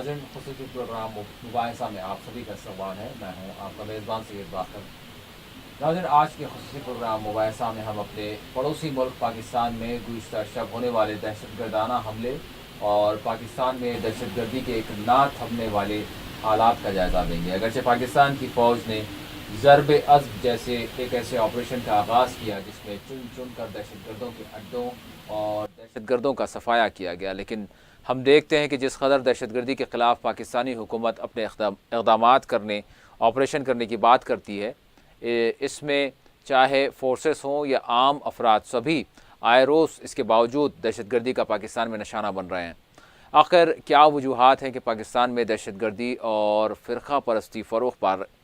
नाज़रीन, ख़ुसूसी प्रोग्राम मुबाहिसा में आप सभी का इस्तकबाल है। मैं हूँ आपका मेज़बान सैयद बाकर। नाज़रीन, आज के ख़ुसूसी प्रोग्राम मुबाहिसा में हम अपने पड़ोसी मुल्क पाकिस्तान में गुज़िश्ता शब होने वाले दहशतगर्दाना हमले और पाकिस्तान में दहशतगर्दी के एक ना थमने वाले हालात का जायज़ा लेंगे। अगरचे पाकिस्तान की फ़ौज ने ज़र्ब-ए-अज़्म जैसे एक ऐसे ऑपरेशन का आगाज़ किया जिसमें चुन चुन कर दहशतगर्दों के अड्डों और दहशतगर्दों का सफाया किया गया, लेकिन हम देखते हैं कि जिस कदर दहशतगर्दी के ख़िलाफ़ पाकिस्तानी हुकूमत अपने इक़दामात करने, ऑपरेशन करने की बात करती है, इसमें चाहे फोर्सेस हों या आम अफराद, सभी आए रोज़ इसके बावजूद दहशतगर्दी का पाकिस्तान में निशाना बन रहे हैं। आखिर क्या वजूहात हैं कि पाकिस्तान में दहशतगर्दी और फ़िरक़ा परस्ती फ़रोग़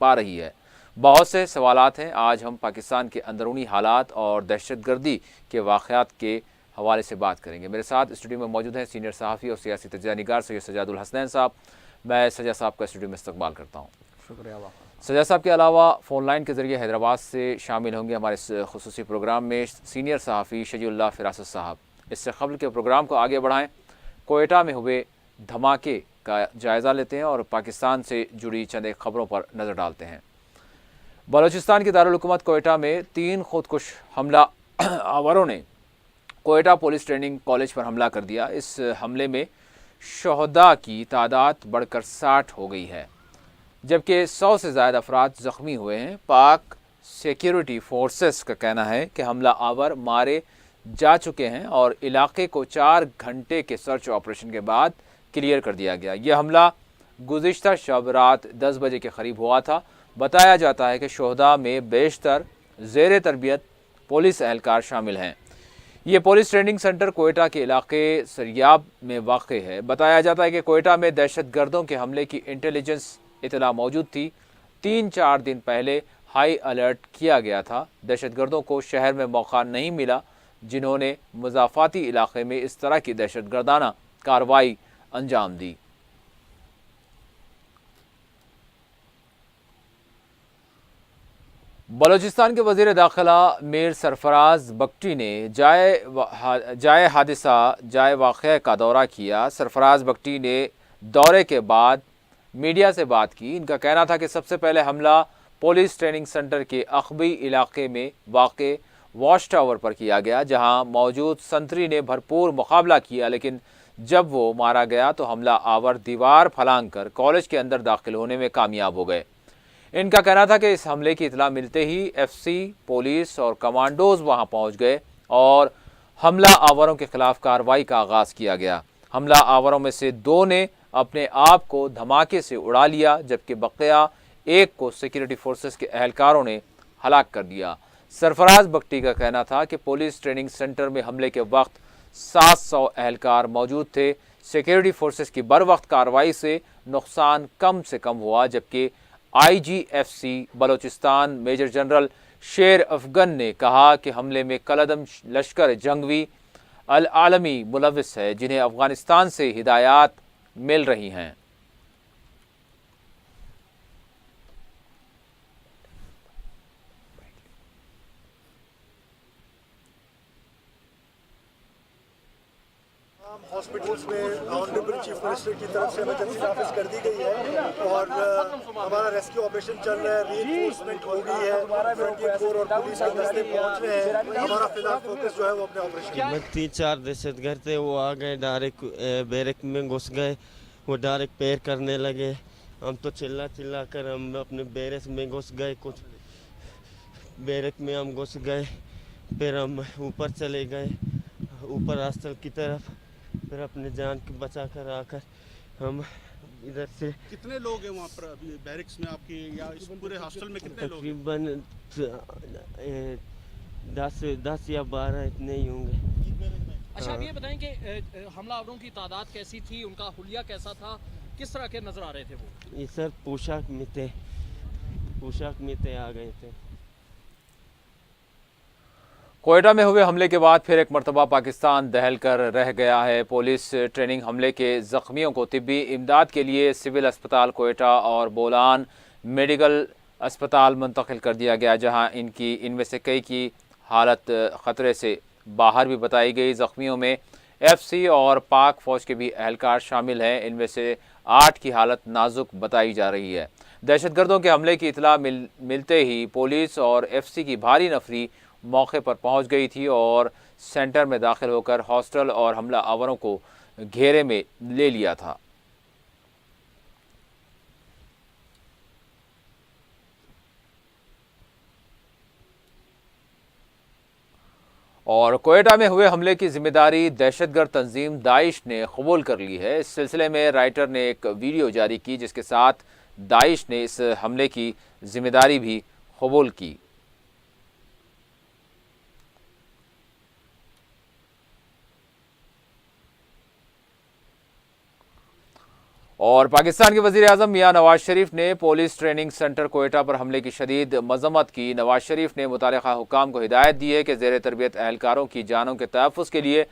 पा रही है? बहुत से सवालात हैं। आज हम पाकिस्तान के अंदरूनी हालात और दहशतगर्दी के वाक़यात के हवाले से बात करेंगे। मेरे साथ स्टूडियो में मौजूद हैं सीनियर सहाफ़ी और सियासी तजज़िया निगार सैयद सजादुल हसनैन साहब। मैं सजा साहब का स्टूडियो में इस्तकबाल करता हूँ। शुक्रिया। सजा साहब के अलावा फ़ोन लाइन के ज़रिए हैदराबाद से शामिल होंगे हमारे इस ख़ुसूसी प्रोग्राम में सीनियर सहाफ़ी शजीउल्लाह फ़िरासत साहब। इससे क़ब्ल के प्रोग्राम को आगे बढ़ाएँ, कोयटा में हुए धमाके का जायज़ा लेते हैं और पाकिस्तान से जुड़ी चंद एक ख़बरों पर नज़र डालते हैं। बलूचिस्तान की दारुल हुकूमत कोयटा में 3 खुदकुश हमला आवरों ने कोयटा पुलिस ट्रेनिंग कॉलेज पर हमला कर दिया। इस हमले में शहदा की तादाद बढ़कर 60 हो गई है, जबकि 100 से ज़्यादा अफराद ज़ख्मी हुए हैं। पाक सिक्योरिटी फोर्सेस का कहना है कि हमला आवर मारे जा चुके हैं और इलाके को 4 घंटे के सर्च ऑपरेशन के बाद क्लियर कर दिया गया। यह हमला गुज़िश्ता शब रात 10 बजे के करीब हुआ था। बताया जाता है कि शहदा में बेशतर ज़ेर तरबियत पुलिस एहलकार शामिल हैं। ये पुलिस ट्रेनिंग सेंटर कोयटा के इलाके सरियाब में वाक़ है। बताया जाता है कि कोयटा में दहशतगर्दों के हमले की इंटेलिजेंस इतला मौजूद थी। 3-4 दिन पहले हाई अलर्ट किया गया था। दहशतगर्दों को शहर में मौका नहीं मिला जिन्होंने मुज़ाफ़ाती इलाके में इस तरह की दहशतगर्दाना कार्रवाई अंजाम दी। बलूचिस्तान के वज़ीर दाखिला मीर सरफराज बख्टी ने जाए वाक़या का दौरा किया। सरफराज बख्टी ने दौरे के बाद मीडिया से बात की। इनका कहना था कि सबसे पहले हमला पुलिस ट्रेनिंग सेंटर के अखबी इलाके में वाक़ वॉच टावर पर किया गया, जहां मौजूद संतरी ने भरपूर मुकाबला किया, लेकिन जब वो मारा गया तो हमला आवर दीवार फलांग कर कॉलेज के अंदर दाखिल होने में कामयाब हो गए। इनका कहना था कि इस हमले की इतला मिलते ही एफसी, पुलिस और कमांडोज वहां पहुंच गए और हमला आवरों के खिलाफ कार्रवाई का आगाज़ किया गया। हमला आवरों में से 2 ने अपने आप को धमाके से उड़ा लिया, जबकि बकिया एक को सिक्योरिटी फोर्सेस के एहलकारों ने हलाक कर दिया। सरफराज बख्टी का कहना था कि पुलिस ट्रेनिंग सेंटर में हमले के वक्त 700 एहलकार मौजूद थे। सिक्योरिटी फोर्सेस की बर वक्त कार्रवाई से नुकसान कम से कम हुआ, जबकि IGFC बलूचिस्तान मेजर जनरल शेर अफगन ने कहा कि हमले में कलदम लश्कर जंगवी अल आलमी मुलविस है, जिन्हें अफगानिस्तान से हिदायत मिल रही हैं। हॉस्पिटल्स में ऑनरेबल चीफ मिनिस्टर की तरफ से इमरजेंसी नाफिज कर दी गई है और हमारा रेस्क्यू ऑपरेशन चल रहा है, रीइंफोर्समेंट हो गई है, फ्रंटियर फोर्स और पुलिस के दस्ते पहुंच रहे हैं। हमारा फिलहाल फोकस जो है वो अपने ऑपरेशन में 3-4 दहशतगर्द थे, वो आ गए, डायरेक्ट बैरक में घुस गए, वो डायरेक्ट पैर करने लगे। हम तो चिल्ला कर हम अपने बैरक में घुस गए, कुछ बैरक में हम घुस गए, फिर हम ऊपर चले गए, ऊपर हॉस्टल की तरफ, फिर अपने जान को बचा कर आकर हम इधर से। कितने लोग हैं वहाँ पर अभी बैरिक्स में आपके, या इस पूरे हॉस्टल में कितने लोग हैं? तकरीबन 10 या 12 इतने ही होंगे। अच्छा, अब ये बताएं कि हमलावरों की तादाद कैसी थी, उनका हुलिया कैसा था, किस तरह के नजर आ रहे थे वो? ये सर पोशाक में थे आ गए थे। कोयटा में हुए हमले के बाद फिर एक मरतबा पाकिस्तान दहल कर रह गया है। पुलिस ट्रेनिंग हमले के ज़ख्मियों को तिब्बी इमदाद के लिए सिविल अस्पताल कोयटा और बोलान मेडिकल अस्पताल मुंतकिल कर दिया गया, जहां इनमें से कई की हालत ख़तरे से बाहर भी बताई गई। ज़ख्मियों में एफसी और पाक फ़ौज के भी एहलकार शामिल हैं। इनमें से 8 کی حالت نازک بتائی جا رہی ہے۔ دہشت گردوں کے حملے کی اطلاع ملتے ہی پولیس اور ایف سی کی بھاری نفری موقع پر پہنچ گئی تھی اور سینٹر میں داخل ہو کر ہاسٹل اور حملہ آوروں کو گھیرے میں لے لیا تھا۔ اور کوئٹہ میں ہوئے حملے کی ذمہ داری دہشت گرد تنظیم داعش نے قبول کر لی ہے۔ اس سلسلے میں رائٹر نے ایک ویڈیو جاری کی جس کے ساتھ داعش نے اس حملے کی ذمہ داری بھی قبول کی۔ اور پاکستان کے وزیر اعظم میاں نواز شریف نے پولیس ٹریننگ سینٹر کوئٹہ پر حملے کی شدید مذمت کی۔ نواز شریف نے متعلقہ حکام کو ہدایت دی ہے کہ زیر تربیت اہلکاروں کی جانوں کے تحفظ کے لیے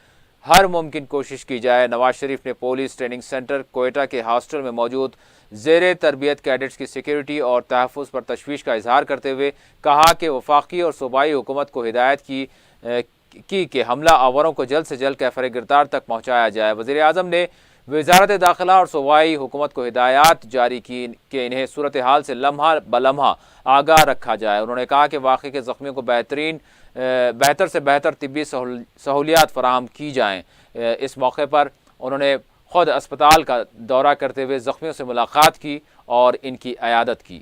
ہر ممکن کوشش کی جائے۔ نواز شریف نے پولیس ٹریننگ سینٹر کوئٹہ کے ہاسٹل میں موجود زیر تربیت کیڈٹس کی سیکیورٹی اور تحفظ پر تشویش کا اظہار کرتے ہوئے کہا کہ وفاقی اور صوبائی حکومت کو ہدایت کی کہ حملہ آوروں کو جلد سے جلد کیفر گرفتار تک پہنچایا جائے۔ وزیر اعظم نے وزارت داخلہ اور صوبائی حکومت کو ہدایات جاری کی کہ انہیں صورتحال سے لمحہ بلمحہ آگاہ رکھا جائے۔ انہوں نے کہا کہ واقعے کے زخمیوں کو بہتر سے بہتر طبی سہولیات فراہم کی جائیں۔ اس موقع پر انہوں نے خود اسپتال کا دورہ کرتے ہوئے زخمیوں سے ملاقات کی اور ان کی عیادت کی۔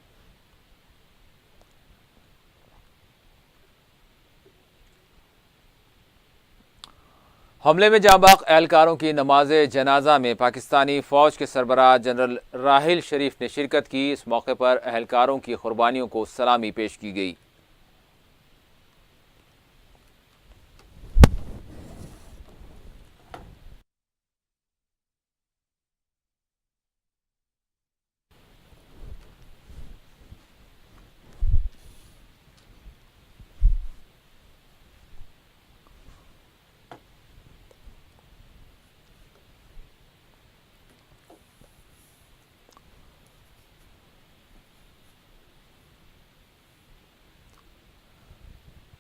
حملے میں جاں بحق اہلکاروں کی نماز جنازہ میں پاکستانی فوج کے سربراہ جنرل راحیل شریف نے شرکت کی۔ اس موقع پر اہلکاروں کی قربانیوں کو سلامی پیش کی گئی۔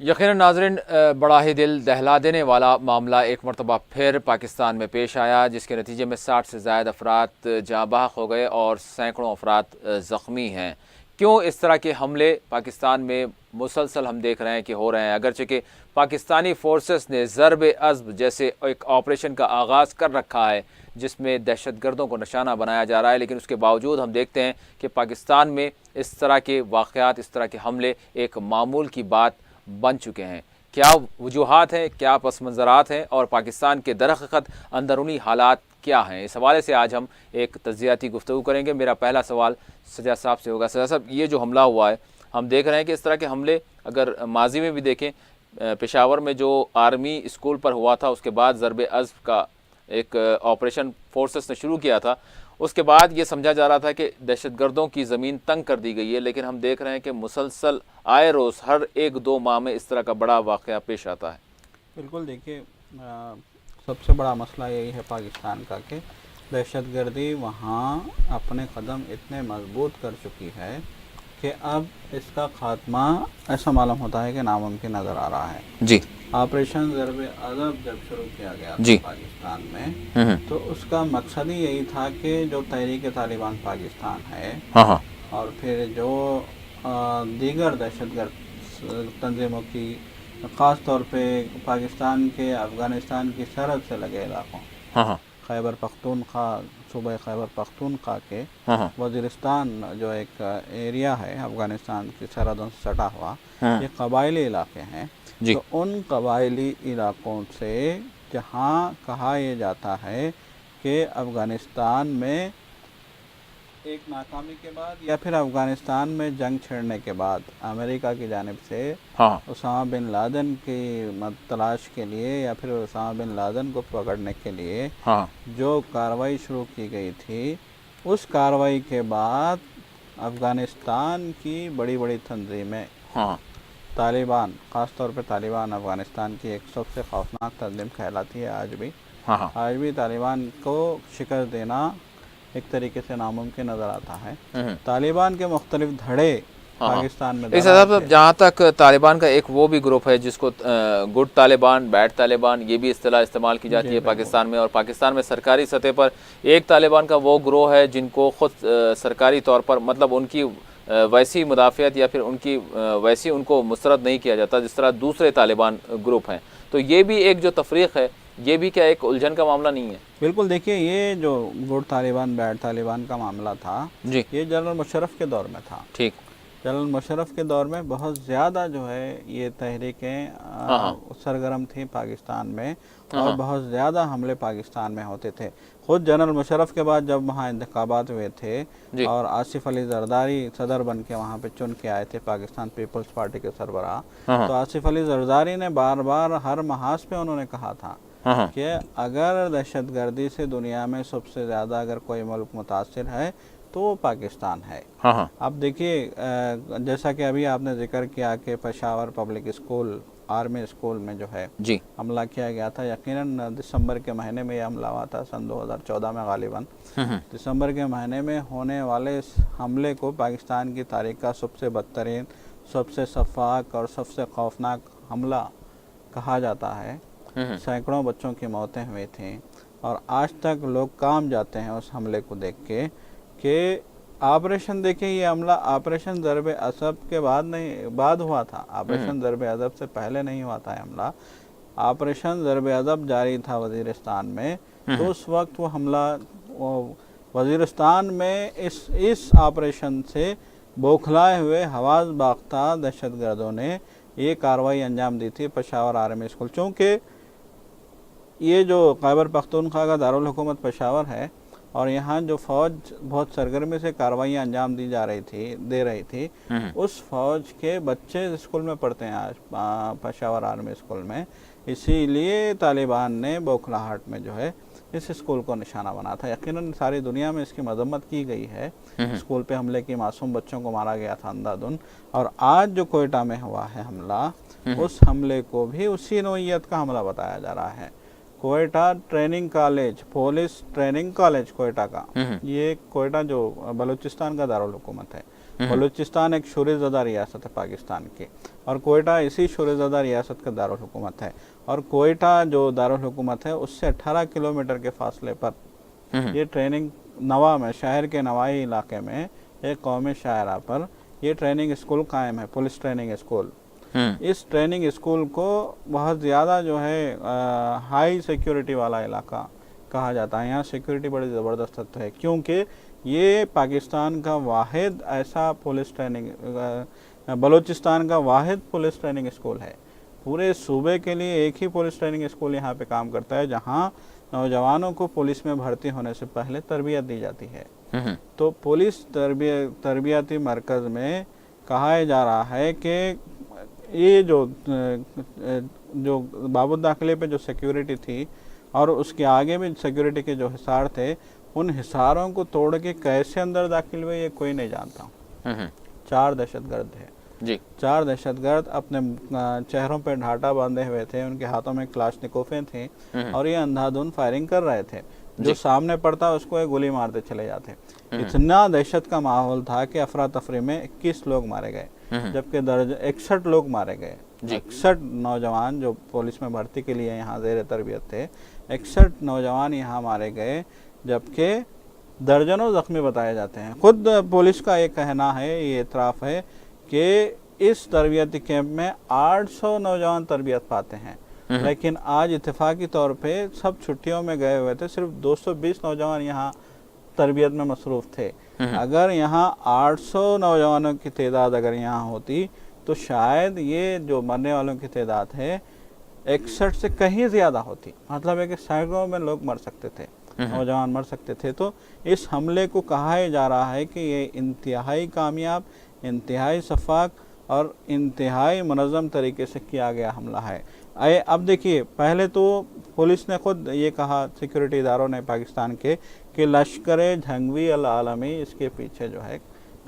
یقیناً ناظرین، بڑا ہی دل دہلا دینے والا معاملہ ایک مرتبہ پھر پاکستان میں پیش آیا جس کے نتیجے میں 60 سے زائد افراد جاں بحق ہو گئے اور سینکڑوں افراد زخمی ہیں۔ کیوں اس طرح کے حملے پاکستان میں مسلسل ہم دیکھ رہے ہیں کہ ہو رہے ہیں؟ اگرچہ کہ پاکستانی فورسز نے ضرب عضب جیسے ایک آپریشن کا آغاز کر رکھا ہے جس میں دہشت گردوں کو نشانہ بنایا جا رہا ہے، لیکن اس کے باوجود ہم دیکھتے ہیں کہ پاکستان میں اس طرح کے واقعات، اس طرح کے حملے ایک معمول کی بات بن چکے ہیں۔ کیا وجوہات ہیں، کیا پس منظرات ہیں اور پاکستان کے درحقیقت اندرونی حالات کیا ہیں؟ اس حوالے سے آج ہم ایک تجزیاتی گفتگو کریں گے۔ میرا پہلا سوال سجاد صاحب سے ہوگا۔ سجاد صاحب، یہ جو حملہ ہوا ہے، ہم دیکھ رہے ہیں کہ اس طرح کے حملے اگر ماضی میں بھی دیکھیں، پشاور میں جو آرمی اسکول پر ہوا تھا، اس کے بعد ضرب عضب کا ایک آپریشن فورسز نے شروع کیا تھا، اس کے بعد یہ سمجھا جا رہا تھا کہ دہشت گردوں کی زمین تنگ کر دی گئی ہے، لیکن ہم دیکھ رہے ہیں کہ مسلسل آئے روز ہر 1-2 ماہ میں اس طرح کا بڑا واقعہ پیش آتا ہے۔ بالکل، دیکھیے سب سے بڑا مسئلہ یہی ہے پاکستان کا کہ دہشت گردی وہاں اپنے قدم اتنے مضبوط کر چکی ہے کہ اب اس کا خاتمہ ایسا معلوم ہوتا ہے کہ ناممکن نظر آ رہا ہے۔ جی، آپریشن ضرب عضب جب شروع کیا گیا تھا جی پاکستان میں، تو اس کا مقصد ہی یہی تھا کہ جو تحریک طالبان پاکستان ہے اور پھر جو دیگر دہشت گرد تنظیموں کی، خاص طور پہ پاکستان کے افغانستان کی سرحد سے لگے علاقوں، خیبر پختونخوا، صوبہ خیبر پختونخوا کے وزیرستان جو ایک ایریا ہے افغانستان کی سرحدوں سے سٹا ہوا، یہ قبائلی علاقے ہیں۔ تو ان قبائلی علاقوں سے جہاں کہا یہ جاتا ہے کہ افغانستان میں ایک ناکامی کے بعد یا پھر افغانستان میں جنگ چھڑنے کے بعد امریکہ کی جانب سے اسامہ بن لادن کی تلاش کے لیے یا پھر اسامہ بن لادن کو پکڑنے کے لیے جو کارروائی شروع کی گئی تھی، اس کارروائی کے بعد افغانستان کی بڑی بڑی تنظیمیں، طالبان، خاص طور پہ طالبان افغانستان کی ایک سب سے خوفناک تنظیم کہلاتی ہے آج بھی طالبان کو شکست دینا ایک طریقے سے ناممکن نظر آتا ہے۔ طالبان کے مختلف دھڑے पाकिस्तान में इस दरार हिसाब से थे। जहाँ तक तालिबान का एक वो भी ग्रुप है जिसको गुड तालिबान, बैड तालिबान, ये भी इस्तेलाह इस्तेमाल की जाती है पाकिस्तान में, और पाकिस्तान में सरकारी सतह पर एक तालिबान का वो ग्रोह है जिनको खुद सरकारी तौर पर मतलब उनकी वैसी मुदाफ़ियत या फिर उनकी वैसी उनको मुस्तरद नहीं किया जाता जिस तरह दूसरे तालिबान ग्रुप हैं। तो ये भी एक जो तफरीक है, ये भी क्या एक उलझन का मामला नहीं है? बिल्कुल, देखिए ये जो गुड तालिबान बैड तालिबान का मामला था जी, ये जनरल मुशर्रफ के दौर में था। ठीक। जनरल मुशर्रफ के दौर में बहुत ज़्यादा जो है ये तहरीकें सरगर्म थी पाकिस्तान में, और बहुत ज़्यादा हमले पाकिस्तान में होते थे। खुद जनरल मुशर्रफ के बाद जब वहाँ इंतखाबात हुए थे और आसिफ अली जरदारी सदर बन के वहाँ पे चुन के आए थे, पाकिस्तान पीपल्स पार्टी के सरबराह, तो आसिफ अली जरदारी ने बार बार हर महाज पे उन्होंने कहा था कि अगर दहशतगर्दी से दुनिया में सबसे ज़्यादा अगर कोई मुल्क मुतासिर है तो वो पाकिस्तान है। अब देखिए जैसा कि अभी आपने जिक्र किया कि Peshawar public school army school में जो है जी हमला किया गया था, यकीनन दिसंबर के महीने में ये हमला हुआ था, सन 2014 में गालिबन। दिसंबर के महीने में होने वाले इस हमले को पाकिस्तान की तारीख का सबसे बदतरीन, सबसे शफाक और सबसे खौफनाक हमला कहा जाता है। सैकड़ों बच्चों की मौतें हुई थी और आज तक लोग काम जाते हैं उस हमले को देख के कि ऑपरेशन देखिए, ये हमला ऑपरेशन ज़रब असब के बाद हुआ था, ऑपरेशन ज़रब अज़ब से पहले नहीं हुआ था हमला। ऑपरेशन ज़रब अज़ब जारी था वज़ीरिस्तान में, तो उस वक्त वो हमला वज़ीरिस्तान में इस ऑपरेशन से बौखलाए हुए हवास बाख्ता दहशतगर्दों ने ये कार्रवाई अंजाम दी थी पेशावर आर्मी स्कूल। चूँकि ये जो खैबर पख्तूनख्वा का दारुल हुकूमत पेशावर है और यहाँ जो फ़ौज बहुत सरगर्मी से कार्रवाइयाँ अंजाम दे रही थी, उस फ़ौज के बच्चे स्कूल में पढ़ते हैं आज पेशावर आर्मी स्कूल में, इसीलिए तालिबान ने बौखलाहट में जो है इस स्कूल को निशाना बना था। यकीनन सारी दुनिया में इसकी मजम्मत की गई है, स्कूल पे हमले की, मासूम बच्चों को मारा गया था अंधाधुन। और आज जो कोयटा में हुआ है हमला, उस हमले को भी उसी नौइयत का हमला बताया जा रहा है। Quetta training college, police training college Quetta का, ये कोयटा जो बलूचिस्तान का दारुल हुकूमत है। बलूचिस्तान एक शूरज़दा रियासत है पाकिस्तान की, और कोयटा इसी शूरज़दा रियासत का दारुल हुकूमत है। और कोयटा जो दारुल हुकूमत है उससे 18 किलोमीटर के फासले पर ये ट्रेनिंग नवा में, शहर के नवाई इलाके में एक कौमी शायरा पर ये ट्रेनिंग स्कूल कायम है, पुलिस ट्रेनिंग स्कूल। इस ट्रेनिंग स्कूल को बहुत ज़्यादा जो है हाई सिक्योरिटी वाला इलाका कहा जाता है। यहाँ सिक्योरिटी बड़ी ज़बरदस्त है, क्योंकि ये पाकिस्तान का वाहिद ऐसा पुलिस ट्रेनिंग, बलूचिस्तान का वाहिद पुलिस ट्रेनिंग स्कूल है। पूरे सूबे के लिए एक ही पुलिस ट्रेनिंग स्कूल यहाँ पे काम करता है, जहाँ नौजवानों को पुलिस में भर्ती होने से पहले तरबियत दी जाती है। तो पुलिस तरबियती मरकज़ में कहा जा रहा है कि ये जो बाबू दाखिले पे जो सिक्योरिटी थी और उसके आगे भी सिक्योरिटी के जो हिसार थे, उन हिसारों को तोड़ के कैसे अंदर दाखिल हुए ये कोई नहीं जानता। 4 दहशतगर्द थे जी, 4 दहशतगर्द अपने चेहरों पे ढाटा बांधे हुए थे, उनके हाथों में क्लाशनिकोफें थी और ये अंधाधुन फायरिंग कर रहे थे। जो सामने पड़ता उसको एक गोली मारते चले जाते। इतना दहशत का माहौल था कि अफरा तफरी में 21 लोग मारे गए, जबकि 61 लोग मारे गए। 61 नौजवान जो पुलिस में भर्ती के लिए यहाँ ज़ेर तरबियत थे, 61 नौजवान यहाँ मारे गए, जबकि दर्जनों जख्मी बताए जाते हैं। खुद पुलिस का एक कहना है, ये इतराफ़ है कि इस तरबियती कैंप में 800 नौजवान तरबियत पाते हैं, लेकिन आज इत्तेफाकी तौर पे सब छुट्टियों में गए हुए थे, सिर्फ 220 नौजवान यहाँ तरबियत में मसरूफ़ थे। अगर यहाँ 800 नौजवानों की तादाद अगर यहाँ होती तो शायद ये जो मरने वालों की तादाद है 61 से कहीं ज़्यादा होती। मतलब है कि सैकड़ों में लोग मर सकते थे, नौजवान मर सकते थे। तो इस हमले को कहा जा रहा है कि ये इंतहाई कामयाब, इंतहाई शफाक और इंतहाई मुनज़्ज़म तरीके से किया गया हमला है। अब देखिए, पहले तो पुलिस ने खुद ये कहा, सिक्योरिटी इदारों ने पाकिस्तान के, कि लश्कर जंगवी अल आलमी इसके पीछे जो है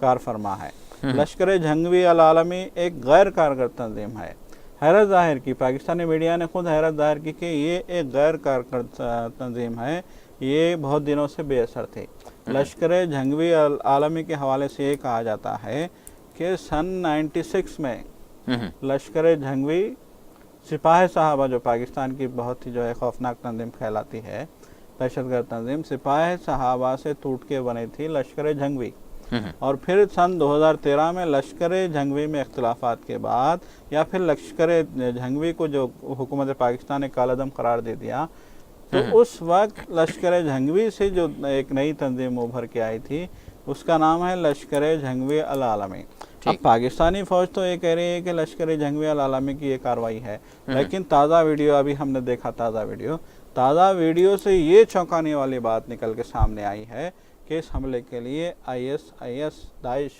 कार फरमा है। लश्कर जंगवी अल आलमी एक गैर कारगर तंजीम है। हैरत ज़ाहिर की, पाकिस्तानी मीडिया ने खुद हैरत ज़ाहिर की कि ये एक गैर कारगर तंजीम है, ये बहुत दिनों से बेअसर थी। लश्कर जंगवी अल आलमी के हवाले से ये कहा जाता है कि सन 96 में लश्कर जंगवी सिपाही साहबा, जो पाकिस्तान की बहुत ही जो है खौफनाक तंजीम कहलाती है, दहशतगर्द तंजीम, सिपाही साहबा से टूट के बनी थी लश्कर जंगवी। और फिर सन 2013 में लश्कर जंगवी में इख्तिलाफात के बाद या फिर लश्कर जंगवी को जो हुकूमत पाकिस्तान ने कालादम करार दे दिया, तो उस वक्त लश्कर जंगवी से जो एक नई तंजीम उभर के आई थी उसका नाम है लश्कर जंगवी अल आलमी। अब पाकिस्तानी फौज तो ये कह रही है कि लश्कर जंगवी अल आलमी की ये कार्रवाई है, लेकिन ताज़ा वीडियो अभी हमने देखा, ताज़ा वीडियो से ये चौंकाने वाली बात निकल के सामने आई है कि इस हमले के लिए ISIS दाइश,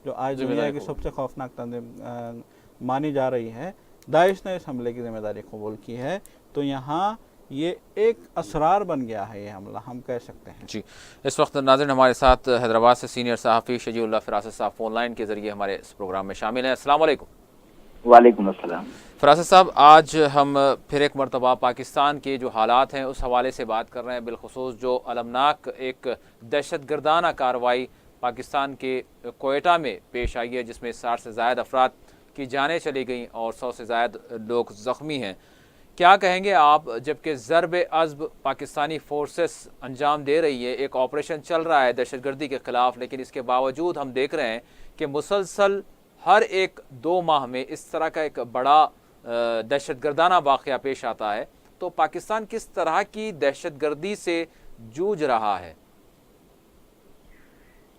जो आज दुनिया की सबसे खौफनाक तंजीम मानी जा रही है, दाइश ने इस हमले की जिम्मेदारी कबूल की है। तो यहाँ ये एक असरार बन गया है ये हमला, हम कह सकते हैं। जी, इस वक्त नाज़रीन हमारे साथ हैदराबाद से सीनियर सहाफ़ी शजीउल्लाह फ़िरासत साहब फ़ोन लाइन के ज़रिए हमारे इस प्रोग्राम में शामिल हैं। अस्सलाम वालेकुम। वालेकुम अस्सलाम। फ़िरासत साहब, आज हम फिर एक मरतबा पाकिस्तान के जो हालात हैं उस हवाले से बात कर रहे हैं, बिलखुसूस जो अलमनाक एक दहशतगर्दाना कार्रवाई पाकिस्तान के कोयटा में पेश आई है, जिसमें 60 से ज़ायद अफराद की जानें चली गईं और 100 से ज़ायद लोग ज़ख्मी हैं। क्या कहेंगे आप, जबकि ज़र्ब-ए-अज़्ब पाकिस्तानी फोर्सेस अंजाम दे रही है, एक ऑपरेशन चल रहा है दहशतगर्दी के ख़िलाफ़, लेकिन इसके बावजूद हम देख रहे हैं कि मुसलसल हर 1-2 माह में इस तरह का एक बड़ा दहशतगर्दाना वाक़या पेश आता है, तो पाकिस्तान किस तरह की दहशतगर्दी से जूझ रहा है?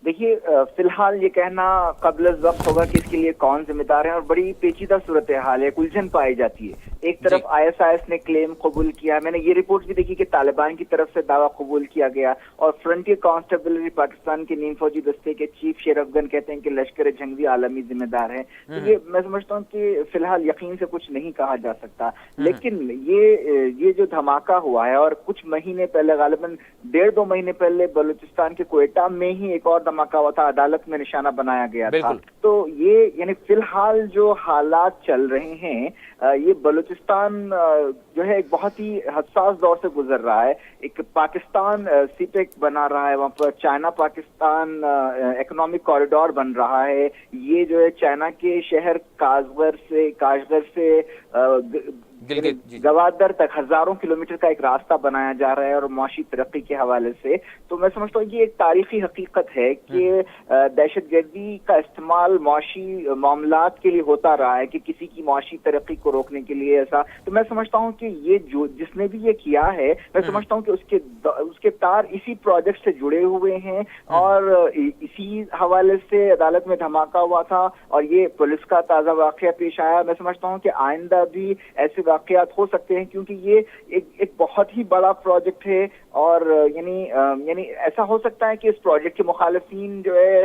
देखिए, फिलहाल ये कहना कब्ल वक्त होगा कि इसके लिए कौन जिम्मेदार है, और बड़ी पेचीदा सूरत हाल है, उलझन पाई जाती है। एक तरफ ISIS ने क्लेम कबूल किया, मैंने ये रिपोर्ट भी देखी कि तालिबान की तरफ से दावा कबूल किया गया, और फ्रंटियर कांस्टेबलरी पाकिस्तान के नीम फौजी दस्ते के चीफ शेर अफगन कहते हैं कि लश्कर जंगवी आलमी जिम्मेदार है। तो ये मैं समझता हूँ कि फिलहाल यकीन से कुछ नहीं कहा जा सकता, लेकिन ये जो धमाका हुआ है, और कुछ महीने पहले, गालिबन 1.5-2 महीने पहले बलूचिस्तान के कोयटा में ही एक और धमाका हुआ था, अदालत में निशाना बनाया गया था। तो ये यानी फिलहाल जो हालात चल रहे हैं, ये बलूचिस्तान जो है एक बहुत ही हसास दौर से गुजर रहा है। एक पाकिस्तान सीपेक बना रहा है, वहाँ पर चाइना पाकिस्तान इकोनॉमिक कॉरिडोर बन रहा है। ये जो है चाइना के शहर काशगर से गवादर तक हजारों किलोमीटर का एक रास्ता बनाया जा रहा है, और मुआशी तरक्की के हवाले से तो मैं समझता हूँ ये एक तारीखी हकीकत है कि दहशतगर्दी का इस्तेमाल मुआशी मामलात के लिए होता रहा है, कि किसी की मुआशी तरक्की को रोकने के लिए ऐसा। तो मैं समझता हूँ कि ये जो जिसने भी ये किया है, मैं समझता हूँ कि उसके तार इसी प्रोजेक्ट से जुड़े हुए हैं, और इसी हवाले से अदालत में धमाका हुआ था, और ये पुलिस का ताज़ा वाक़या पेश आया। मैं समझता हूँ कि आइंदा भी ऐसे वाक़यात हो सकते हैं, क्योंकि ये एक बहुत ही बड़ा प्रोजेक्ट है, और यानी ऐसा हो सकता है कि इस प्रोजेक्ट के मुखालिफिन जो है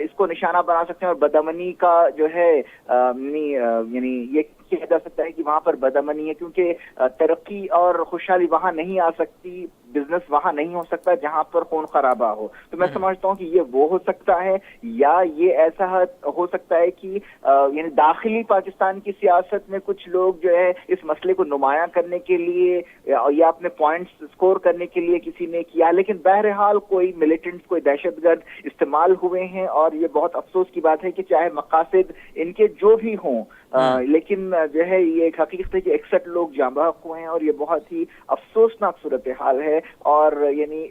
इसको निशाना बना सकते हैं, और बदअमनी का जो है यानी ये किया जा सकता है कि वहां पर बदअमनी है, क्योंकि तरक्की और खुशहाली वहां नहीं आ सकती, बिजनेस वहां नहीं हो सकता जहां पर खून खराबा हो। तो मैं समझता हूँ कि ये वो हो सकता है, या ये ऐसा हो सकता है कि यानी दाखिली पाकिस्तान की सियासत में कुछ लोग जो है इस मसले को नुमायां करने के लिए या अपने पॉइंट्स स्कोर करने के लिए किसी ने किया, लेकिन बहरहाल कोई मिलिटेंट्स, कोई दहशतगर्द इस्तेमाल हुए हैं, और ये बहुत अफसोस की बात है कि चाहे मकासद इनके जो भी हों, लेकिन जो है ये एक हकीकत है कि 61 लोग जाँ बहक हुए हैं, और ये बहुत ही अफसोसनाक सूरत हाल है। और यानी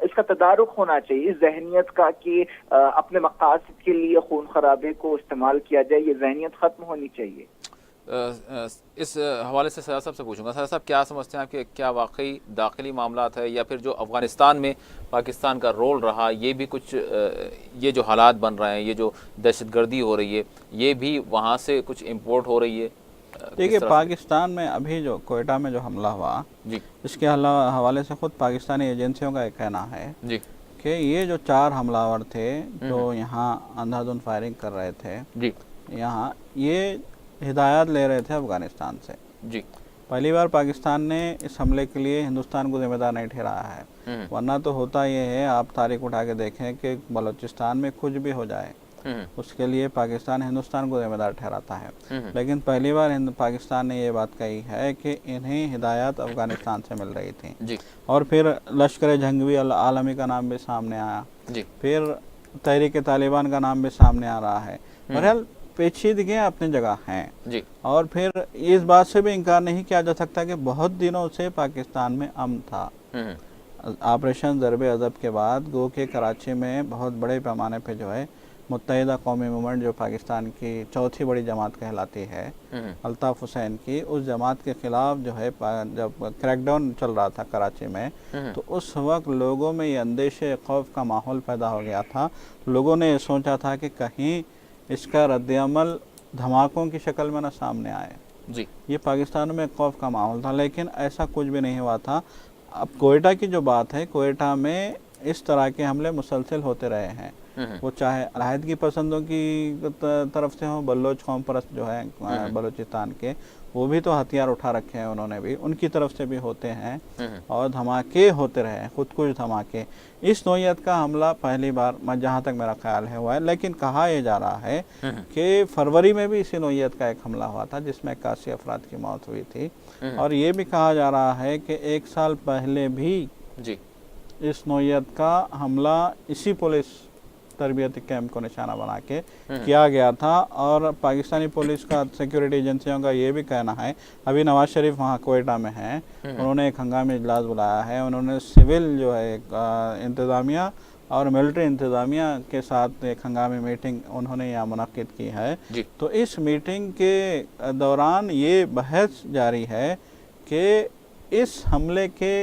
इसका तदारुक होना चाहिए इस जहनियत का कि अपने मकासद के लिए खून खराबे को इस्तेमाल किया जाए, ये जहनियत खत्म होनी चाहिए। इस हवाले से सैयद साहब से पूछूंगा, सैयद साहब क्या समझते हैं आप कि क्या वाकई दाखिली मामलात है, या फिर जो अफ़गानिस्तान में पाकिस्तान का रोल रहा, ये भी कुछ ये जो हालात बन रहे हैं, ये जो दहशतगर्दी हो रही है, ये भी वहाँ से कुछ इम्पोर्ट हो रही है? देखिए, पाकिस्तान में अभी जो कोयटा में जो हमला हुआ जी, इसके हवाले से खुद पाकिस्तानी एजेंसियों का एक कहना है जी कि ये जो 4 हमलावर थे जो यहाँ अंधाधुंध फायरिंग कर रहे थे जी, यहाँ ये हिदायत ले रहे थे अफगानिस्तान से जी। पहली बार पाकिस्तान ने इस हमले के लिए हिंदुस्तान को जिम्मेदार नहीं ठहराया है, वरना तो होता ये है, आप तारीख उठा के देखें कि बलूचिस्तान में कुछ भी हो जाए उसके लिए पाकिस्तान हिंदुस्तान को जिम्मेदार ठहराता है, लेकिन पहली बार पाकिस्तान ने ये बात कही है कि इन्हें हिदायत अफगानिस्तान से मिल रही थी जी। और फिर लश्कर जंगवी अल आलमी का नाम भी सामने आया जी। फिर तहरीक तालिबान का नाम भी सामने आ रहा है। बहरहाल पेचीदगियाँ अपनी जगह हैं जी। और फिर इस बात से भी इनकार नहीं किया जा सकता कि बहुत दिनों से पाकिस्तान में अमन था। ऑपरेशन ज़रबे अज़ब के बाद गो के कराची में बहुत बड़े पैमाने पे जो है मुत्तहिदा कौमी मूवमेंट, जो पाकिस्तान की चौथी बड़ी जमात कहलाती है, अल्ताफ़ हुसैन की, उस जमात के ख़िलाफ़ जो है जब क्रैकडाउन चल रहा था कराची में, तो उस वक्त लोगों में ये अंदेशे खौफ का माहौल पैदा हो गया था। लोगों ने सोचा था कि कहीं इसका रद्द-ए-अमल धमाकों की शक्ल में न सामने आए जी। ये पाकिस्तान में खौफ का माहौल था, लेकिन ऐसा कुछ भी नहीं हुआ था। अब कोयटा की जो बात है, कोयटा में इस तरह के हमले मुसलसल होते रहे हैं, वो चाहे अलहदगी पसंदों की तरफ से हों, बलोच कौम परस्त जो है बलोचिस्तान के, वो भी तो हथियार उठा रखे हैं उन्होंने भी, उनकी तरफ से भी होते हैं और धमाके होते रहे हैं, खुदकुश धमाके। इस नौयत का हमला पहली बार जहाँ तक मेरा ख्याल है हुआ है, लेकिन कहा यह जा रहा है कि फरवरी में भी इसी नौयत का एक हमला हुआ था जिसमें 81 अफराद की मौत हुई थी। और ये भी कहा जा रहा है कि 1 साल पहले भी जी इस नौयत का हमला इसी पुलिस तरबियती कैंप को निशाना बना के किया गया था। और पाकिस्तानी पुलिस का, सिक्योरिटी एजेंसियों का ये भी कहना है, अभी नवाज शरीफ वहाँ कोयटा में हैं, उन्होंने एक हंगामी इजलास बुलाया है, उन्होंने सिविल जो है इंतज़ामिया और मिलिट्री इंतज़ामिया के साथ एक हंगामी मीटिंग उन्होंने यहाँ मुनक्किद की है। तो इस मीटिंग के दौरान ये बहस जारी है कि इस हमले के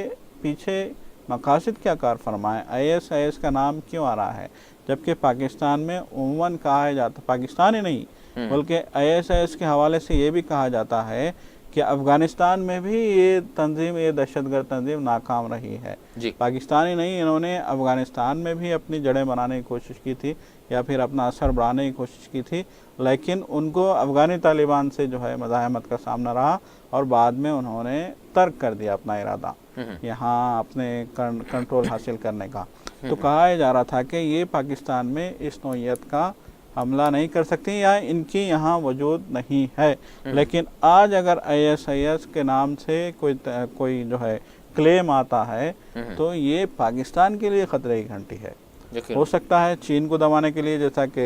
पीछे मकासद क्या कार फरमाएँ, ISIS का नाम क्यों आ रहा है, जबकि पाकिस्तान में उमूमन कहा जाता, पाकिस्तान ही नहीं बल्कि ISIS के हवाले से ये भी कहा जाता है कि अफ़गानिस्तान में भी ये तंजीम, ये दहशतगर्द तंजीम नाकाम रही है। पाकिस्तान ही नहीं, इन्होंने अफ़गानिस्तान में भी अपनी जड़ें बनाने की कोशिश की थी या फिर अपना असर बढ़ाने की कोशिश की थी, लेकिन उनको अफ़गानी तालिबान से जो है मज़ाहमत का सामना रहा और बाद में उन्होंने तर्क कर दिया अपना इरादा यहाँ अपने कंट्रोल हासिल करने का। तो कहा जा रहा था कि ये पाकिस्तान में इस नौयत का हमला नहीं कर सकती या इनकी यहाँ वजूद नहीं है। लेकिन आज अगर ISIS के नाम से कोई जो है क्लेम आता है तो ये पाकिस्तान के लिए ख़तरे की घंटी है। हो सकता है चीन को दबाने के लिए, जैसा कि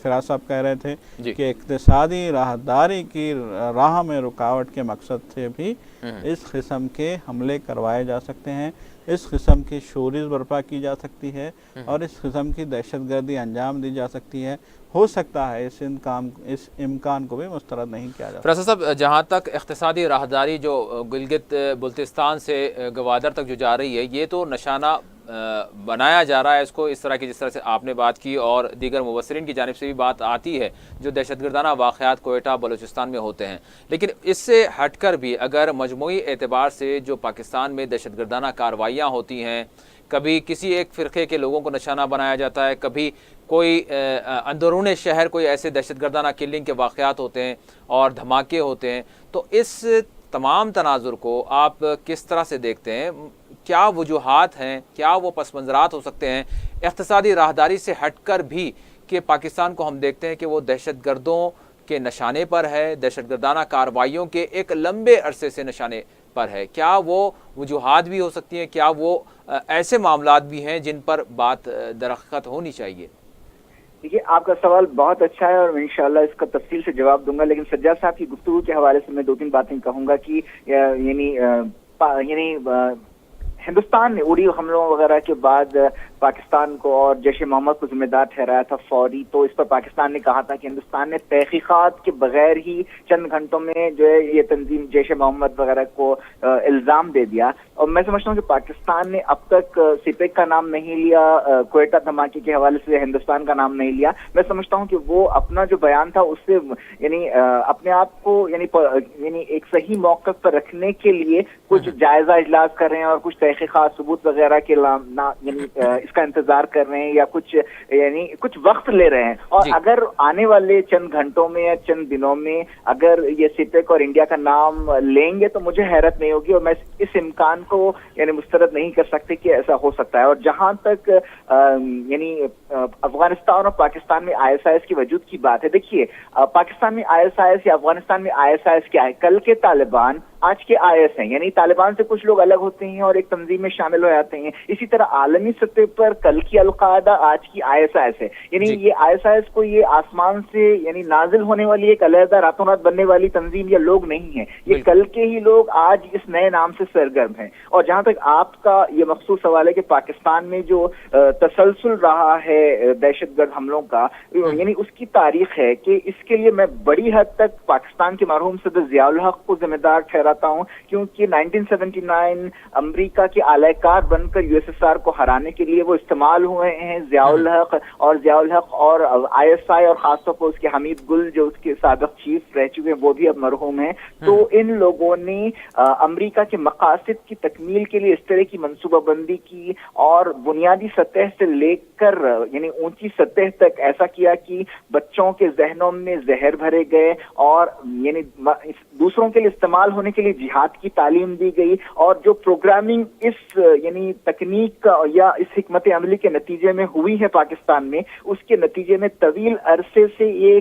फिराज साहब कह रहे थे कि इक़्तिसादी राहदारी की राह में रुकावट के मकसद से भी इस किस्म के हमले करवाए जा सकते हैं, इस किस्म की शोरीज बर्पा की जा सकती है और इस किस्म की दहशतगर्दी अंजाम दी जा सकती है। हो सकता है इस इम्कान को भी मुस्तरद नहीं किया जा सकता। फिराज साहब, जहाँ तक इक़्तिसादी राहदारी जो गिलगित बल्तिस्तान से गवादर तक जो जा रही है, ये तो निशाना बनाया जा रहा है इसको, इस तरह की जिस तरह से आपने बात की और दीगर मुबस्सिरीन की जानिब से भी बात आती है जो दहशतगर्दाना वाक़यात कोयटा बलूचिस्तान में होते हैं। लेकिन इससे हटकर भी अगर मजमूई एतबार से जो पाकिस्तान में दहशतगर्दाना कार्रवाइयाँ होती हैं, कभी किसी एक फ़िरक़े के लोगों को निशाना बनाया जाता है, कभी कोई अंदरून शहर कोई ऐसे दहशतगर्दाना किलिंग के वाक़यात होते हैं और धमाके होते हैं, तो इस तमाम तनाजुर को आप किस तरह से देखते हैं? क्या वजूहात हैं, क्या वो पस मंज़रात हो सकते हैं इक़्तिसादी राहदारी से हटकर भी कि पाकिस्तान को हम देखते हैं कि वो दहशतगर्दों के निशाने पर है, दहशतगर्दाना कार्रवाइयों के एक लंबे अरसे से निशाने पर है? क्या वो वजूहात भी हो सकती हैं, क्या वो ऐसे मामलात भी हैं जिन पर बात दरख्त होनी चाहिए? देखिए, आपका सवाल बहुत अच्छा है और इंशाअल्लाह इसका तफसील से जवाब दूंगा, लेकिन सज्जाद साहब की गुफ्तगू के हवाले से मैं 2-3 बातें कहूँगा कि यानी हिंदुस्तान ने उड़ी हमलों वगैरह के बाद पाकिस्तान को और जैश ए मोहम्मद को जिम्मेदार ठहराया था फौरी। तो इस पर पाकिस्तान ने कहा था कि हिंदुस्तान ने तहकीकात के बगैर ही चंद घंटों में जो है ये तंजीम जैश ए मोहम्मद वगैरह को इल्ज़ाम दे दिया। और मैं समझता हूँ कि पाकिस्तान ने अब तक सिपेक का नाम नहीं लिया, कोयटा धमाके के हवाले से हिंदुस्तान का नाम नहीं लिया। मैं समझता हूँ कि वो अपना जो बयान था उससे यानी अपने आप को यानी एक सही मौक़िफ़ पर रखने के लिए कुछ जायजा इजलास कर रहे हैं और कुछ तहकीकात सबूत वगैरह के यानी इसका इंतजार कर रहे हैं या कुछ वक्त ले रहे हैं। और अगर आने वाले चंद घंटों में या चंद दिनों में अगर ये सिपेक और इंडिया का नाम लेंगे तो मुझे हैरत नहीं होगी और मैं इस इम्कान को यानी मुस्तरद नहीं कर सकते कि ऐसा हो सकता है। और जहां तक यानी अफगानिस्तान और पाकिस्तान में ISIS की वजूद की बात है, देखिए पाकिस्तान में ISIS या अफगानिस्तान में ISIS क्या है? कल के तालिबान آج کے IS ہیں, یعنی طالبان سے کچھ لوگ الگ ہوتے ہیں اور ایک تنظیم میں شامل ہو جاتے ہیں. اسی طرح عالمی سطح پر کل کی القاعدہ آج کی ISIS ہے. یعنی یہ ISIS کو یہ آسمان سے یعنی نازل ہونے والی ایک علیحدہ راتوں رات بننے والی تنظیم یا لوگ نہیں ہیں, یہ کل کے ہی لوگ آج اس نئے نام سے سرگرم ہیں. اور جہاں تک آپ کا یہ مخصوص سوال ہے کہ پاکستان میں جو تسلسل رہا ہے دہشت گرد حملوں کا, یعنی اس کی تاریخ ہے کہ اس کے لیے میں بڑی حد تک پاکستان کے مرحوم صدر ضیاء الحق کو ذمہ دار ٹھہراتا ہوں, کیونکہ 1979 امریکہ کے اعلی کار بن کر USSR کو ہرانے کے لیے وہ استعمال ہوئے ہیں. ضیاء الحق اور ISI اور خاص طور پر اس کے حمید گل جو اس کے سابق چیف رہ چکے ہیں وہ بھی اب مرحوم ہیں. تو ان لوگوں نے امریکہ کے مقاصد کی تکمیل کے لیے اس طرح کی منصوبہ بندی کی اور بنیادی سطح سے لے کر یعنی اونچی سطح تک ایسا کیا کہ بچوں کے ذہنوں میں زہر بھرے گئے اور یعنی دوسروں کے لیے استعمال ہونے کے لیے جہاد کی تعلیم دی گئی. اور جو پروگرامنگ اس یعنی تکنیک کا یا اس حکمت عملی کے نتیجے میں ہوئی ہے پاکستان میں, اس کے نتیجے میں طویل عرصے سے یہ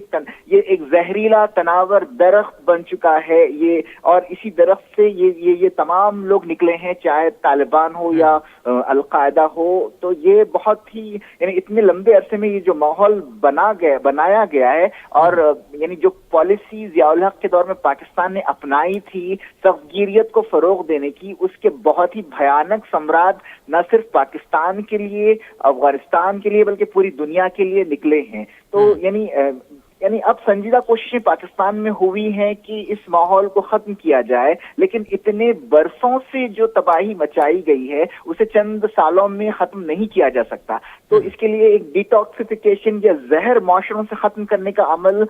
ایک زہریلا تناور درخت بن چکا ہے یہ, اور اسی درخت سے یہ تمام لوگ نکلے ہیں, چاہے طالبان ہو یا القاعدہ ہو. تو یہ بہت ہی یعنی اتنے لمبے عرصے میں یہ جو ماحول بنایا گیا ہے اور یعنی جو پالیسی ضیاء الحق کے دور میں پاکستان نے اپنائی تھی صفگیریت کو فروغ دینے کی, اس کے بہت ہی بھیانک ثمرات نہ صرف پاکستان کے لیے افغانستان کے لیے بلکہ پوری دنیا کے لیے نکلے ہیں. تو یعنی اب سنجیدہ کوششیں پاکستان میں ہوئی ہیں کہ اس ماحول کو ختم کیا جائے, لیکن اتنے برسوں سے جو تباہی مچائی گئی ہے اسے چند سالوں میں ختم نہیں کیا جا سکتا. تو اس کے لیے ایک ڈیٹاکسیفیکیشن یا زہر معاشروں سے ختم کرنے کا عمل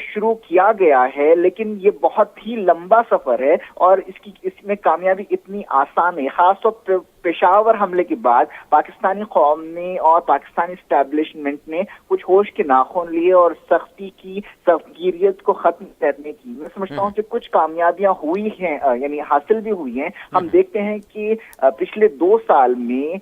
شروع کیا گیا ہے, لیکن یہ بہت ہی لمبا سفر ہے اور اس میں کامیابی اتنی آسان ہے. خاص طور پر پشاور حملے کے بعد پاکستانی قوم نے اور پاکستانی اسٹیبلشمنٹ نے کچھ ہوش کے ناخن لیے اور سختی کی, صفگیریت کو ختم کرنے کی. میں سمجھتا ہوں کہ کچھ کامیابیاں ہوئی ہیں, یعنی حاصل بھی ہوئی ہیں. ہم دیکھتے ہیں کہ پچھلے 2 سال میں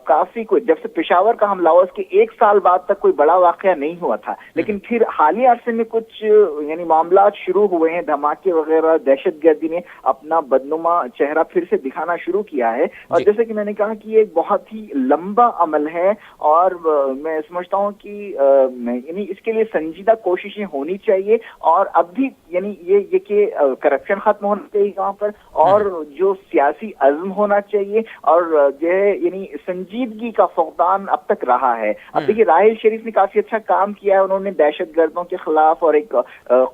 کافی جب سے پشاور کا حملہ ہوا اس کے 1 سال بعد تک کوئی بڑا واقعہ نہیں ہوا تھا, لیکن پھر حالیہ عرصے میں کچھ یعنی معاملات شروع ہوئے ہیں, دھماکے وغیرہ, دہشت گردی نے اپنا بدنما چہرہ پھر سے دکھانا شروع کیا ہے. اور جیسے کہ میں نے کہا کہ یہ ایک بہت ہی لمبا عمل ہے اور میں سمجھتا ہوں کہ یعنی اس کے لیے سنجیدہ کوششیں ہونی چاہیے. اور اب بھی یعنی یہ کہ کرپشن ختم ہونا چاہیے وہاں پر, اور جو سیاسی عزم ہونا چاہیے, اور جو ہے یعنی سنجیدگی کا فقدان اب تک رہا ہے. اب دیکھیے راحیل شریف نے کافی اچھا کام کیا ہے, انہوں نے دہشت گردوں کے خلاف اور ایک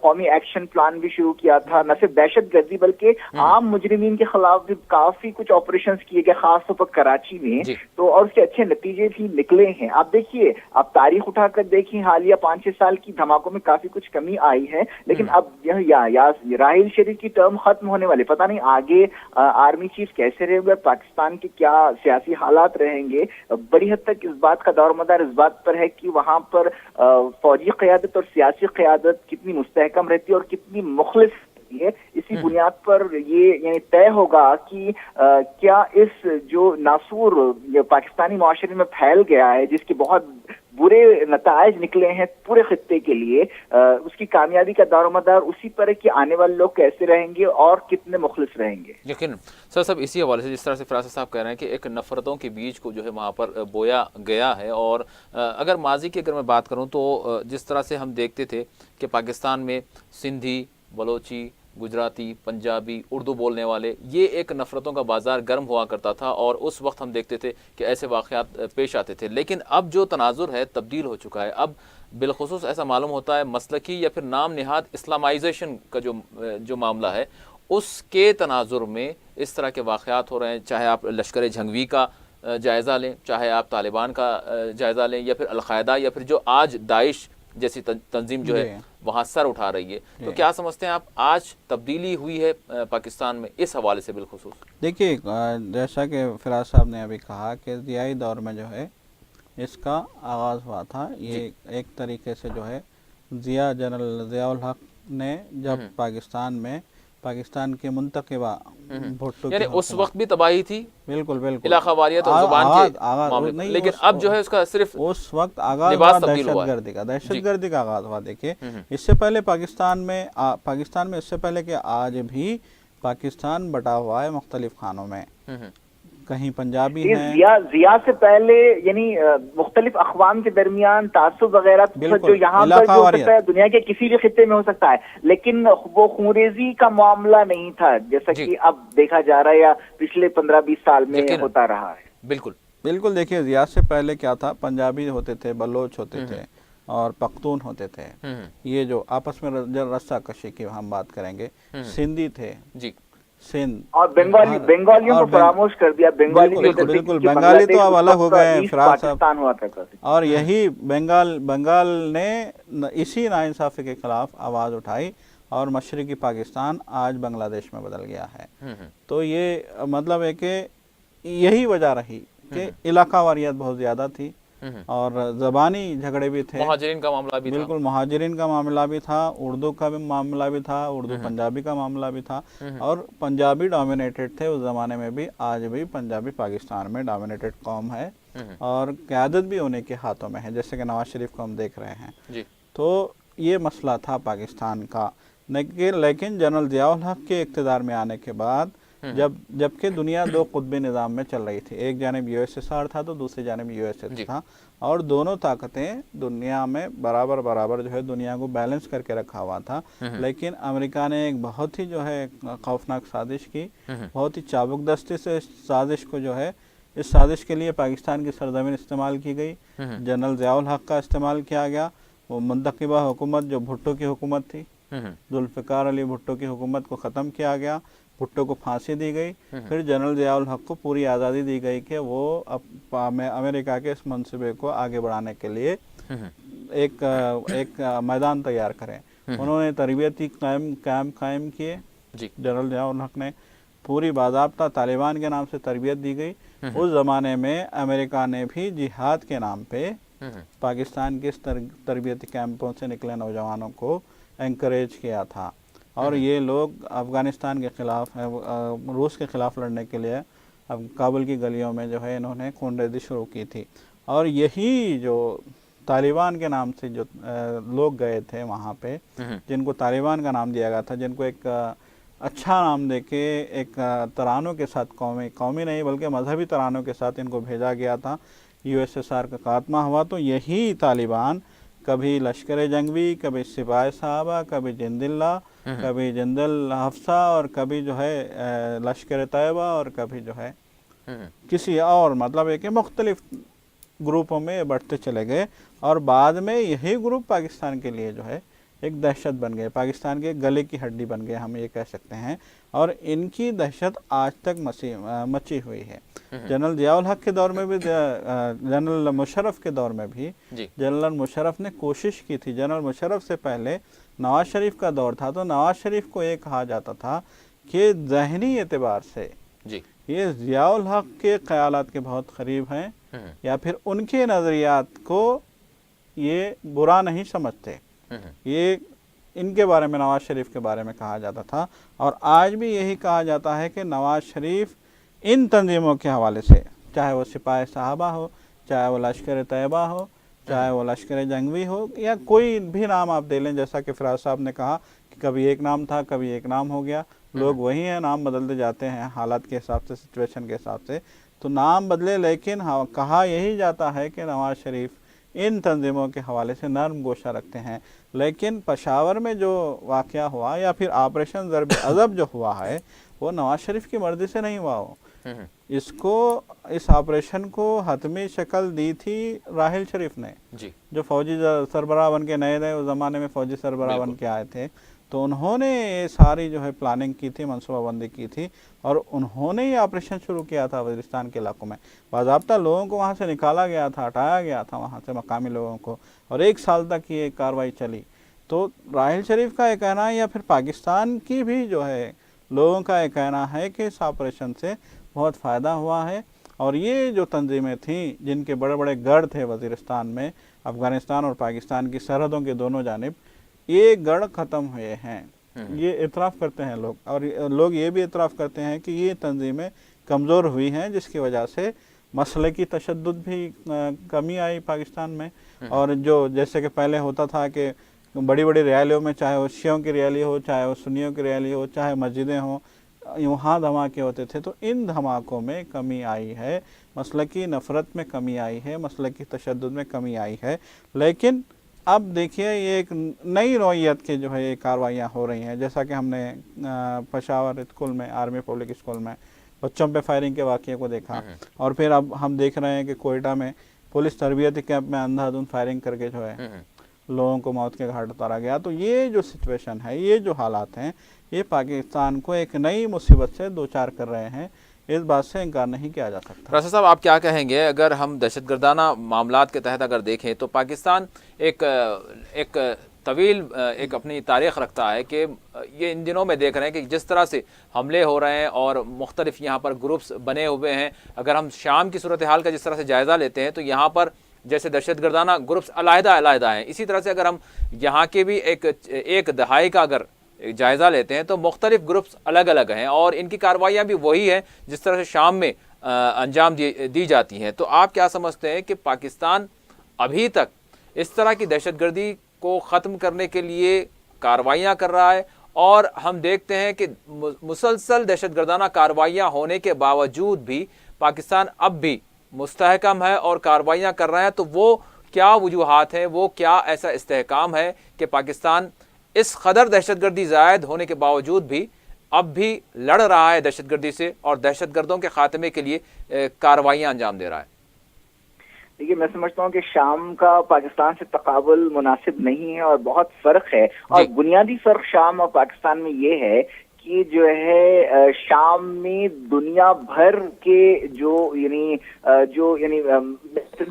قومی ایکشن پلان بھی شروع کیا تھا, نہ صرف دہشت گردی بلکہ عام مجرمین کے خلاف بھی کافی کچھ آپریشنز کیے گئے, خاص طور پر کراچی میں. تو اور اس کے اچھے نتیجے بھی نکلے ہیں. آپ دیکھیے, آپ تاریخ اٹھا کر دیکھیں, حالیہ 5-6 سال کی دھماکوں میں کافی کچھ کمی آئی ہے, لیکن اب راحیل شریف کی ٹرم ختم ہونے والے, پتہ نہیں آگے آرمی چیف کیسے رہے گا, پاکستان کے کیا سیاسی حالات رہیں گے. بڑی حد تک اس بات کا دار مدار اس بات پر ہے کہ وہاں پر فوجی قیادت اور سیاسی قیادت کتنی مستحکم رہتی ہے اور کتنی مخلص ہے. اسی بنیاد پر یہ یعنی طے ہوگا کہ کیا اس جو ناسور پاکستانی معاشرے میں پھیل گیا ہے, جس کے بہت برے نتائج نکلے ہیں پورے خطے کے لیے, اس کی کامیابی کا دار و مدار اسی پر ہے کہ آنے والے لوگ کیسے رہیں گے اور کتنے مخلص رہیں گے. لیکن سر صاحب اسی حوالے سے جس طرح سے فراست صاحب کہہ رہے ہیں کہ ایک نفرتوں کے بیج کو جو ہے وہاں پر بویا گیا ہے, اور اگر ماضی کی اگر میں بات کروں تو جس طرح سے ہم دیکھتے تھے کہ پاکستان میں سندھی, بلوچی, گجراتی, پنجابی, اردو بولنے والے, یہ ایک نفرتوں کا بازار گرم ہوا کرتا تھا, اور اس وقت ہم دیکھتے تھے کہ ایسے واقعات پیش آتے تھے. لیکن اب جو تناظر ہے تبدیل ہو چکا ہے. اب بالخصوص ایسا معلوم ہوتا ہے مسلکی یا پھر نام نہاد اسلامائزیشن کا جو معاملہ ہے, اس کے تناظر میں اس طرح کے واقعات ہو رہے ہیں. چاہے آپ لشکر جھنگوی کا جائزہ لیں, چاہے آپ طالبان کا جائزہ لیں, یا پھر القاعدہ, یا پھر جو آج داعش جیسی تنظیم جو ہے وہاں سر اٹھا رہی ہے. تو کیا سمجھتے ہیں آپ آج تبدیلی ہوئی ہے پاکستان میں اس حوالے سے بالخصوص؟ دیکھیے, جیسا کہ فراز صاحب نے ابھی کہا کہ ضیائی دور میں جو ہے اس کا آغاز ہوا تھا. یہ ایک طریقے سے جو ہے جنرل ضیاء الحق نے جب پاکستان کے منتخبہ بھٹو, یعنی اس وقت بھی تباہی تھی, بالکل علاقہ واریت اور زبان کے معاملے, لیکن اب جو ہے اس کا صرف اس وقت آغاز ہوا دہشت گردی کا آغاز ہوا. دیکھیے, اس سے پہلے پاکستان میں اس سے پہلے کہ آج بھی पाकिस्तान बटा हुआ है मुख्तलिफ खानों में, कहीं पंजाबी इस हैं। जिया से पहले यानी मुख्तलिफ अखवाम के दरमियान तासुब वगैरह तो बिल्कुल, जो यहाँ पर जो हो इलाकावारियत। सकता है दुनिया के किसी भी खित्ते में हो सकता है, लेकिन वो खूनरेजी का मामला नहीं था जैसा जी। कि अब देखा जा रहा है या पिछले 15-20 साल में यकीनन। होता रहा है। बिल्कुल बिल्कुल, देखिए जिया से पहले क्या था, पंजाबी होते थे, बलोच होते थे और पख्तून होते थे। ये जो आपस में रस्सा कशी की हम बात करेंगे, सिंधी थे, जी, सिंध और बंगालियों को फरामोश कर दिया। बंगाली बिल्कुल, जो करते बिल्कुल, कि बंगाली तो बांग्लादेश अब उस अलग हो वक्त गए हैं, ईस्ट फिराज साहब। पाकिस्तान हुआ करता था। और यही बंगाल ने इसी नाइंसाफ़ी के खिलाफ आवाज़ उठाई और मशरक़ी पाकिस्तान आज बांग्लादेश में बदल गया है। तो ये मतलब है कि यही वजह रही कि इलाका वारियत बहुत ज़्यादा थी और ज़बानी झगड़े भी थे। मुहाजिरीन का मामला भी था। बिल्कुल, मुहाजिरीन का मामला भी था, उर्दू का भी मामला भी था, उर्दू पंजाबी का मामला भी था और पंजाबी डोमिनेटेड थे उस ज़माने में भी। आज भी पंजाबी पाकिस्तान में डोमिनेटेड कौम है और क़यादत भी उन्हीं के हाथों में है, जैसे कि नवाज शरीफ को हम देख रहे हैं जी। तो ये मसला था पाकिस्तान का। लेकिन जनरल ज़ियाउल हक़ के इक़्तिदार में आने के बाद जबकि दुनिया दो कुतबी निज़ाम में चल रही थी, एक जानिब USSR था तो दूसरी जानिब USA था और दोनों ताकतें दुनिया में बराबर जो है दुनिया को बैलेंस करके रखा हुआ था। लेकिन अमेरिका ने एक बहुत ही जो है खौफनाक साजिश की, बहुत ही चाबुक दस्ती से इस साजिश को जो है, इस साजिश के लिए पाकिस्तान की सरजमीन इस्तेमाल की गई, जनरल ज़ियाउल हक़ का इस्तेमाल किया गया। वो मुंतखबा हुकूमत जो भुट्टो की हुकूमत थी, जुल्फ़िकार अली भुट्टो की हुकूमत को ख़त्म किया गया, भुट्टो को फांसी दी गई। फिर जनरल ज़ियाउल हक़ को पूरी आज़ादी दी गई कि वो अमेरिका के इस मनसूबे को आगे बढ़ाने के लिए एक मैदान तैयार करें। उन्होंने तरबियती कैंप कायम किए। जनरल ज़ियाउल हक़ ने पूरी बाज़ाब्ता तालिबान के नाम से तरबियत दी गई। उस ज़माने में अमेरिका ने भी जिहाद के नाम पे पाकिस्तान के इस तरबियती कैंपों से निकले नौजवानों को एनकरेज किया था और ये लोग अफ़गानिस्तान के ख़िलाफ़, रूस के ख़िलाफ़ लड़ने के लिए अब काबुल की गलियों में जो है इन्होंने खूनरेज़ी शुरू की थी। और यही जो तालिबान के नाम से जो लोग गए थे वहाँ पे, जिनको तालिबान का नाम दिया गया था, जिनको एक अच्छा नाम देके एक तरानों के साथ, कौमी नहीं बल्कि मजहबी तरानों के साथ इनको भेजा गया था। USSR का खात्मा हुआ तो यही तालिबान कभी लश्कर जंगवी, कभी सिपाही साहबा, कभी जिंदिल्ला, कभी जिंदल हफ्सा और कभी जो है लश्कर तैयबा और कभी जो है किसी और, मतलब है कि मुख्तलिफ ग्रुपों में बढ़ते चले गए और बाद में यही ग्रुप पाकिस्तान के लिए जो है एक दहशत बन गए, पाकिस्तान के गले की हड्डी बन गए, हम ये कह सकते हैं। और इनकी दहशत आज तक मची हुई है। जनरल ज़ियाउल हक़ के दौर में भी, जनरल मुशर्रफ के दौर में भी जनरल मुशर्रफ ने कोशिश की थी। जनरल मुशर्रफ से पहले नवाज शरीफ का दौर था तो नवाज शरीफ को ये कहा जाता था कि ज़हनी एतबार से ये ज़ियाउल हक़ के ख़यालात के बहुत करीब हैं या फिर उनके नज़रियात को ये बुरा नहीं समझते। ये इनके बारे में, नवाज शरीफ के बारे में कहा जाता था और आज भी यही कहा जाता है कि नवाज शरीफ इन तंजीमों के हवाले से, चाहे वो सिपाही साहबा हो, चाहे वो लश्कर तैयबा हो, चाहे वो लश्कर जंगवी हो या कोई भी नाम आप दे लें, जैसा कि फिराज साहब ने कहा कि कभी एक नाम था, कभी एक नाम हो गया, लोग वही हैं, नाम बदलते जाते हैं हालात के हिसाब से, सिचुएशन के हिसाब से, तो नाम बदले। लेकिन कहा यही जाता है कि नवाज शरीफ इन तंजीमों के हवाले से नरम गोशा रखते हैं। लेकिन पेशावर में जो वाक़या हुआ या फिर ऑपरेशन ज़र्ब अज़ब जो हुआ है वो नवाज शरीफ की मर्ज़ी से नहीं हुआ हो। इस ऑपरेशन को हतमी शक्ल दी थी राहिल शरीफ ने, जो फ़ौजी सरबराह बन के नए उस ज़माने में फ़ौजी सरबराह बन के आए थे। तो उन्होंने ये सारी जो है प्लानिंग की थी, मनसूबाबंदी की थी और उन्होंने ये ऑपरेशन शुरू किया था वज़ीरिस्तान के इलाकों में। बाज़ाब्ता लोगों को वहाँ से निकाला गया था, हटाया गया था वहाँ से, मकामी लोगों को, और 1 साल तक ये कार्रवाई चली। तो राहिल शरीफ का ये कहना है या फिर पाकिस्तान की भी जो है लोगों का ये कहना है कि इस ऑपरेशन से बहुत फ़ायदा हुआ है और ये जो तंजीमें थीं जिनके बड़े बड़े गढ़ थे वज़ीरिस्तान में, अफ़गानिस्तान और पाकिस्तान की सरहदों के दोनों जानिब, ये गढ़ ख़त्म हुए हैं। ये इतराफ़ करते हैं लोग और लोग ये भी इतराफ़ करते हैं कि ये तंजीमें कमज़ोर हुई हैं, जिसकी वजह से मसले की तशद्दुद भी कमी आई पाकिस्तान में। और जो जैसे कि पहले होता था कि बड़ी बड़ी रैलियों में, चाहे वो शियों की रैली हो, चाहे वो सुन्नियों की रैली हो, चाहे मस्जिदें हों, वहाँ धमाके होते थे, तो इन धमाकों में कमी आई है, मसलकी नफ़रत में कमी आई है, मसलकी तशद्दुद में कमी आई है। लेकिन अब देखिए ये एक नई नौइयत के जो है ये कार्रवाइयाँ हो रही हैं, जैसा कि हमने पेशावर स्कूल में, आर्मी पब्लिक स्कूल में बच्चों पे फायरिंग के वाक़े को देखा, और फिर अब हम देख रहे हैं कि कोयटा में पुलिस तरबियती कैंप में अंधाधुंध फायरिंग करके जो है लोगों को मौत के घाट उतारा गया। तो ये जो सिचुएशन है, ये जो हालात हैं, ये पाकिस्तान को एक नई मुसीबत से दो चार कर रहे हैं, इस बात से इनकार नहीं किया जा सकता। रासद साहब, आप क्या कहेंगे, अगर हम दहशतगर्दाना मामलात के तहत अगर देखें तो पाकिस्तान एक तवील एक अपनी तारीख़ रखता है कि ये इन दिनों में देख रहे हैं कि जिस तरह से हमले हो रहे हैं और मुख्तलिफ यहाँ पर ग्रुप्स बने हुए हैं। अगर हम शाम की सूरत हाल का जिस तरह से जायज़ा लेते हैं तो यहाँ पर जैसे दहशतगर्दाना ग्रुप्स अलग-अलग हैं, इसी तरह से अगर हम यहाँ के भी एक दहाई का अगर जायज़ा लेते हैं तो मुख्तलिफ ग्रुप्स अलग अलग हैं और इनकी कार्रवाइयाँ भी वही हैं जिस तरह से शाम में अंजाम दी जाती हैं। तो आप क्या समझते हैं कि पाकिस्तान अभी तक इस तरह की दहशतगर्दी को ख़त्म करने के लिए कार्रवाइयाँ कर रहा है, और हम देखते हैं कि मुसलसल दहशतगर्दाना कार्रवाइयाँ होने के बावजूद भी पाकिस्तान अब भी मुस्तहकम है और कार्रवाइयाँ कर रहा है, तो वो क्या वजूहात हैं, वो क्या ऐसा इस्तेहकाम है कि पाकिस्तान इस कदर दहशतगर्दी ज़ायद होने के बावजूद भी अब भी लड़ रहा है दहशतगर्दी से और दहशतगर्दों के खात्मे के लिए कार्रवाइयाँ अंजाम दे रहा है? देखिए, मैं समझता हूँ कि शाम का पाकिस्तान से तकाबुल मुनासिब नहीं है और बहुत फ़र्क है, और बुनियादी फ़र्क शाम और पाकिस्तान में ये है कि जो है शाम में दुनिया भर के जो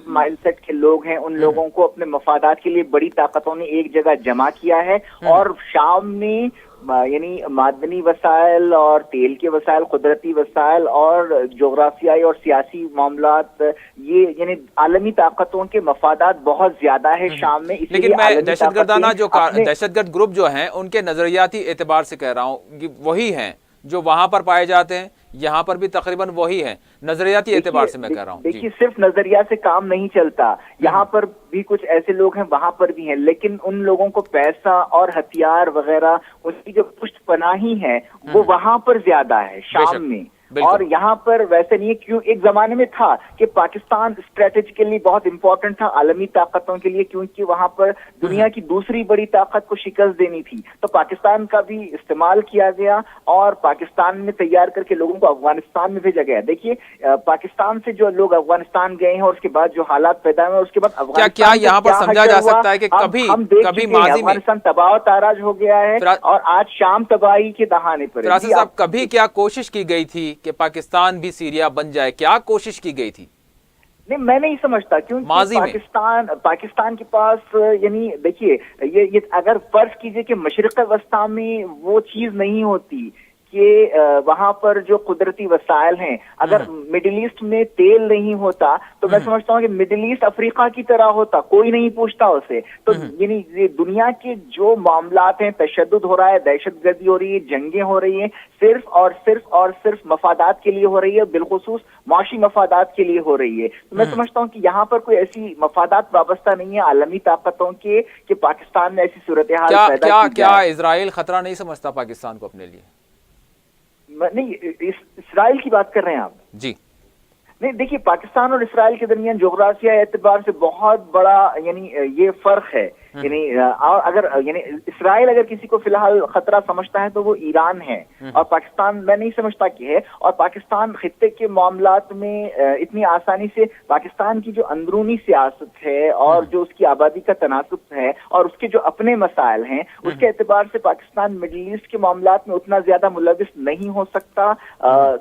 माइंडसेट के लोग हैं, उन लोगों को अपने मफादात के लिए बड़ी ताकतों ने एक जगह जमा किया है, और शाम में यानी मादनी वसाइल और तेल के वसाइल, कुदरती वसाइल और जोग्राफियाई और सियासी मामलात, ये यानी आलमी ताकतों के मफादात बहुत ज्यादा है शाम में। लेकिन मैं दहशतगर्दाना जो दहशतगर्द ग्रुप जो हैं उनके नजरियाती एतबार से कह रहा हूँ, वही हैं जो वहां पर पाए जाते हैं, यहाँ पर भी तकरीबन वही है, नजरियाती एतबार से मैं कह रहा हूँ। देखिए, सिर्फ नजरिया से काम नहीं चलता, यहाँ पर भी कुछ ऐसे लोग हैं, वहां पर भी हैं, लेकिन उन लोगों को पैसा और हथियार वगैरह उसकी जो पुष्टपनाही है वो वहां पर ज्यादा है शाम में, और यहाँ पर वैसे नहीं है। क्यों? एक जमाने में था कि पाकिस्तान स्ट्रेटेजिकली बहुत इंपॉर्टेंट था आलमी ताकतों के लिए, क्योंकि वहां पर दुनिया की दूसरी बड़ी ताकत को शिकस्त देनी थी, तो पाकिस्तान का भी इस्तेमाल किया गया और पाकिस्तान में तैयार करके लोगों को अफगानिस्तान में भेजा गया। देखिए, पाकिस्तान से जो लोग अफगानिस्तान गए हैं और उसके बाद जो हालात पैदा हुए, उसके बाद क्या यहाँ पर समझा जा सकता है कि कभी माजी में अफगानिस्तान तबाह ताराज हो गया है और आज शाम तबाही के दहाने पर। साहब, कभी क्या कोशिश की गई थी कि पाकिस्तान भी सीरिया बन जाए? क्या कोशिश की गई थी? नहीं, मैं नहीं समझता, क्योंकि पाकिस्तान के पास यानी देखिए, ये अगर फर्ज कीजिए कि मशरिक़ वस्ता में वो चीज नहीं होती कि वहां पर जो कुदरती वसाइल हैं, अगर मिडिल ईस्ट में तेल नहीं होता तो मैं समझता हूँ कि मिडिल ईस्ट अफ्रीका की तरह होता, कोई नहीं पूछता उसे। तो यानी ये दुनिया के जो मामलात हैं, तशद्दुद हो रहा है, दहशतगर्दी हो रही है, जंगें हो रही हैं, सिर्फ और सिर्फ मफादात के लिए हो रही है, बिलखुसूस माशी मफादात के लिए हो रही है। तो मैं समझता हूँ कि यहाँ पर कोई ऐसी मफादात वाबस्ता नहीं है आलमी ताकतों के कि पाकिस्तान में ऐसी सूरत हाल पैदा की। क्या इजराइल खतरा नहीं समझता पाकिस्तान को अपने लिए? नहीं, इसराइल की बात कर रहे हैं आप? जी नहीं, देखिए, पाकिस्तान और इसराइल के दरमियान जोग्राफिया एतबार से बहुत बड़ा यानी ये फर्क है। यानी अगर यानी इसराइल अगर किसी को फिलहाल खतरा समझता है तो वो ईरान है, और पाकिस्तान मैं नहीं समझता कि है। और पाकिस्तान खित्ते के मामलात में इतनी आसानी से पाकिस्तान की जो अंदरूनी सियासत है और जो उसकी आबादी का तनासुब है और उसके जो अपने मसाइल हैं, उसके एतबार से पाकिस्तान मिडिल ईस्ट के मामलात में उतना ज्यादा मुलविस नहीं हो सकता।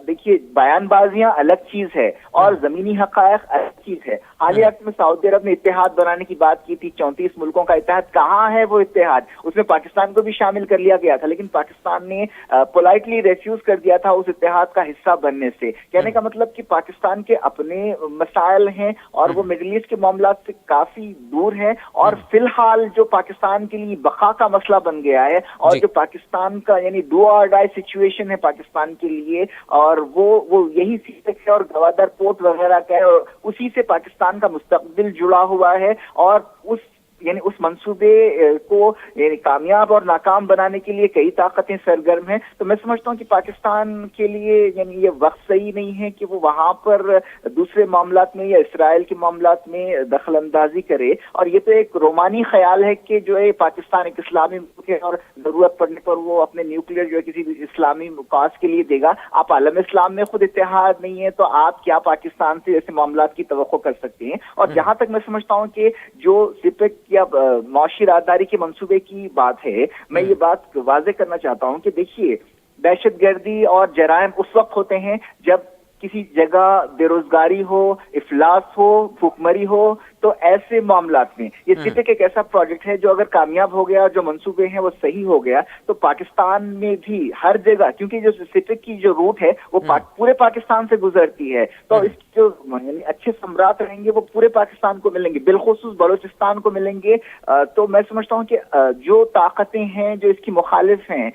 देखिए, बयानबाजियां अलग चीज है और जमीनी हकायक अलग चीज है। हालिया वक्त में सऊदी अरब ने इत्तेहाद बनाने की बात की थी, 34 मुल्कों का इत्तेहाद। कहाँ है वो इत्तेहाद? उसमें पाकिस्तान को भी शामिल कर लिया गया था, लेकिन पाकिस्तान ने पोलाइटली रेफ्यूज कर दिया था उस इत्तेहाद का हिस्सा बनने से। कहने का मतलब कि पाकिस्तान के अपने मसाइल हैं और वो मिडिल ईस्ट के मामलात से काफी दूर है, और फिलहाल जो पाकिस्तान के लिए बका का मसला बन गया है और जो पाकिस्तान का यानी डू और डाई सिचुएशन है पाकिस्तान के लिए, और वो यही सीट है और गवादर पोर्ट वगैरह का है, और उसी से पाकिस्तान का मुस्तकबिल जुड़ा हुआ है। और उस यानी उस मंसूबे को कामयाब और नाकाम बनाने के लिए कई ताकतें सरगर्म हैं। तो मैं समझता हूँ कि पाकिस्तान के लिए यानी ये वक्त सही नहीं है कि वो वहाँ पर दूसरे मामलात में या इसराइल के मामलात में दखल अंदाजी करे। और ये तो एक रोमानी ख्याल है कि जो है पाकिस्तान एक इस्लामी मुल्क है और जरूरत पड़ने पर वो अपने न्यूक्लियर जो है किसी भी इस्लामी काज के लिए देगा। आप आलम इस्लाम में खुद इत्तेहाद नहीं है तो आप क्या पाकिस्तान से ऐसे मामलात की तवक्को कर सकते हैं। और जहाँ तक मैं समझता हूँ कि जो सिपेक या मौशी राजदारी के मंसूबे की बात है, मैं ये बात वाज़ेह करना चाहता हूँ कि देखिए, दहशतगर्दी और जराइम उस वक्त होते हैं जब किसी जगह बेरोजगारी हो, इफलास हो, भूखमरी हो। तो ऐसे मामलात में ये सिपेक एक ऐसा प्रोजेक्ट है जो अगर कामयाब हो गया, जो मंसूबे हैं वो सही हो गया, तो पाकिस्तान में भी हर जगह, क्योंकि जो सिपेक की जो रूट है वो पूरे पाकिस्तान से गुजरती है, तो इसके जो यानी अच्छे सम्राट रहेंगे वो पूरे पाकिस्तान को मिलेंगे, बिलखुसूस बलोचिस्तान को मिलेंगे। तो मैं समझता हूँ कि जो ताकतें हैं जो इसकी मुखालिफ हैं,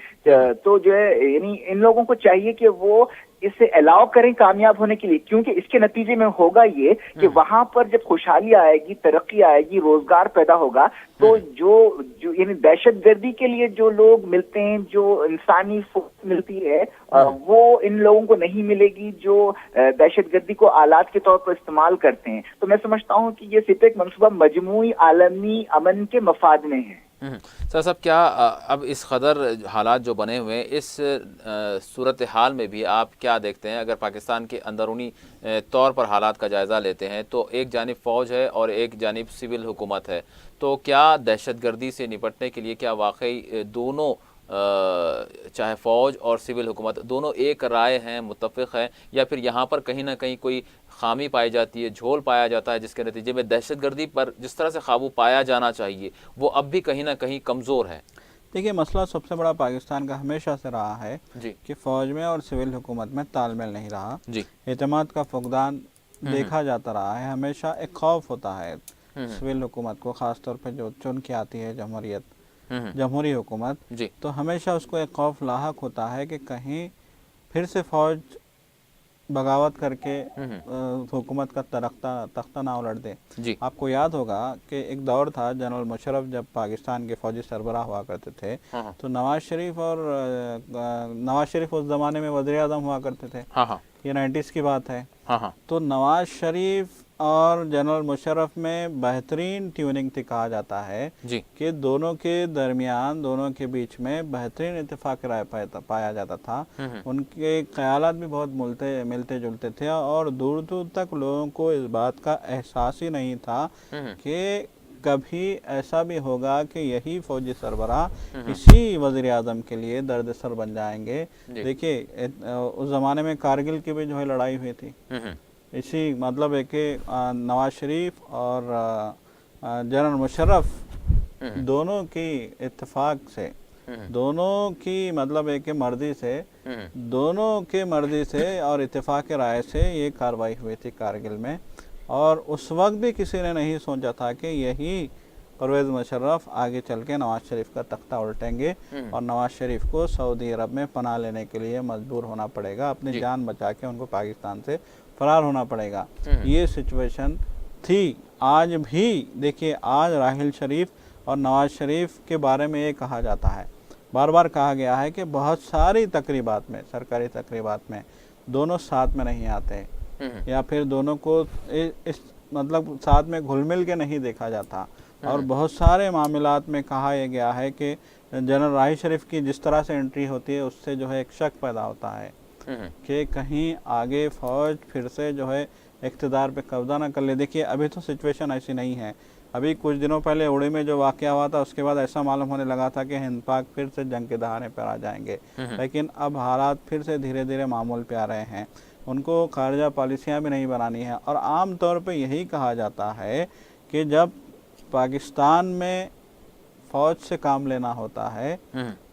तो जो है यानी इन लोगों को चाहिए कि वो इसे अलाउ करें कामयाब होने के लिए, क्योंकि इसके नतीजे में होगा ये कि वहां पर जब खुशहाली आएगी, तरक्की आएगी, रोजगार पैदा होगा, तो जो यानी दहशतगर्दी के लिए जो लोग मिलते हैं, जो इंसानी फोर्स मिलती है, वो इन लोगों को नहीं मिलेगी जो दहशतगर्दी को आलात के तौर पर इस्तेमाल करते हैं। तो मैं समझता हूँ कि ये सिपेक मंसूबा मजमूई आलमी अमन के मफाद में है। सर साहब, क्या अब इस कदर हालात जो बने हुए हैं, इस सूरत हाल में भी आप क्या देखते हैं? अगर पाकिस्तान के अंदरूनी तौर पर हालात का जायज़ा लेते हैं तो एक जानिब फ़ौज है और एक जानिब सिविल हुकूमत है, तो क्या दहशतगर्दी से निपटने के लिए क्या वाकई दोनों चाहे फ़ौज और सिविल हुकूमत दोनों एक राय हैं, मुत्तफ़िक़ हैं, या फिर यहाँ पर कहीं ना कहीं कोई खामी पाई जाती है, झोल पाया जाता है, जिसके नतीजे में दहशतगर्दी पर जिस तरह से काबू पाया जाना चाहिए वो अब भी कहीं ना कहीं कमज़ोर है? देखिए, मसला सबसे बड़ा पाकिस्तान का हमेशा से रहा है कि फ़ौज में और सिविल हुकूमत में तालमेल नहीं रहा, एतमाद का फुकदान देखा जाता रहा है। हमेशा एक खौफ होता है सिविल हुकूमत को, ख़ास तौर पर जो चुन के आती है जमहूरी हुकूमत, तो हमेशा उसको एक खौफ लाहक होता है कि कहीं फिर से फ़ौज बगावत करके हुकूमत का तख्ता ना उलट दे। आपको याद होगा कि एक दौर था, जनरल मुशर्रफ जब पाकिस्तान के फौजी सरबराह हुआ करते थे, तो नवाज शरीफ उस ज़माने में वज़ीर आज़म हुआ करते थे। ये 90s की बात है। तो नवाज शरीफ और जनरल मुशर्रफ में बेहतरीन ट्यूनिंग थी, कहा जाता है कि दोनों के दरमियान, दोनों के बीच में बेहतरीन इत्तेफाक राय पाया जाता था। उनके ख्यालात भी बहुत मिलते जुलते थे और दूर दूर तक लोगों को इस बात का एहसास ही नहीं था कि कभी ऐसा भी होगा कि यही फौजी सरबराह इसी वज़ीर आज़म के लिए दर्द-सर बन जाएंगे। देखिए, उस ज़माने में कारगिल की भी जो है लड़ाई हुई थी, इसी मतलब है कि नवाज शरीफ और जनरल मुशर्रफ दोनों की इत्तेफाक से, दोनों की मतलब है कि मर्जी से, दोनों के मर्जी से और इत्तेफाक राय से ये कार्रवाई हुई थी कारगिल में। और उस वक्त भी किसी ने नहीं सोचा था कि यही परवेज़ मुशर्रफ आगे चल के नवाज शरीफ का तख्ता उल्टेंगे और नवाज शरीफ को सऊदी अरब में पनाह लेने के लिए मजबूर होना पड़ेगा, अपनी जान बचा के उनको पाकिस्तान से फरार होना पड़ेगा। ये सिचुएशन थी। आज भी देखिए, आज राहिल शरीफ और नवाज शरीफ के बारे में ये कहा जाता है, बार बार कहा गया है कि बहुत सारी तकरीबात में, सरकारी तकरीबात में दोनों साथ में नहीं आते या फिर दोनों को इस मतलब साथ में घुल मिल के नहीं देखा जाता। और बहुत सारे मामलात में कहा यह गया है कि जनरल राहिल शरीफ की जिस तरह से एंट्री होती है उससे जो है एक शक पैदा होता है कि कहीं आगे फ़ौज फिर से जो है इक़्तिदार पे कब्जा ना कर ले। देखिए, अभी तो सिचुएशन ऐसी नहीं है। अभी कुछ दिनों पहले उड़ी में जो वाक़या हुआ था उसके बाद ऐसा मालूम होने लगा था कि हिंद पाक फिर से जंग के दहाने पर आ जाएंगे, लेकिन अब हालात फिर से धीरे धीरे मामूल पे आ रहे हैं। उनको खारजा पॉलिसियाँ भी नहीं बनानी है। और आम तौर पे यही कहा जाता है कि जब पाकिस्तान में फ़ौज से काम लेना होता है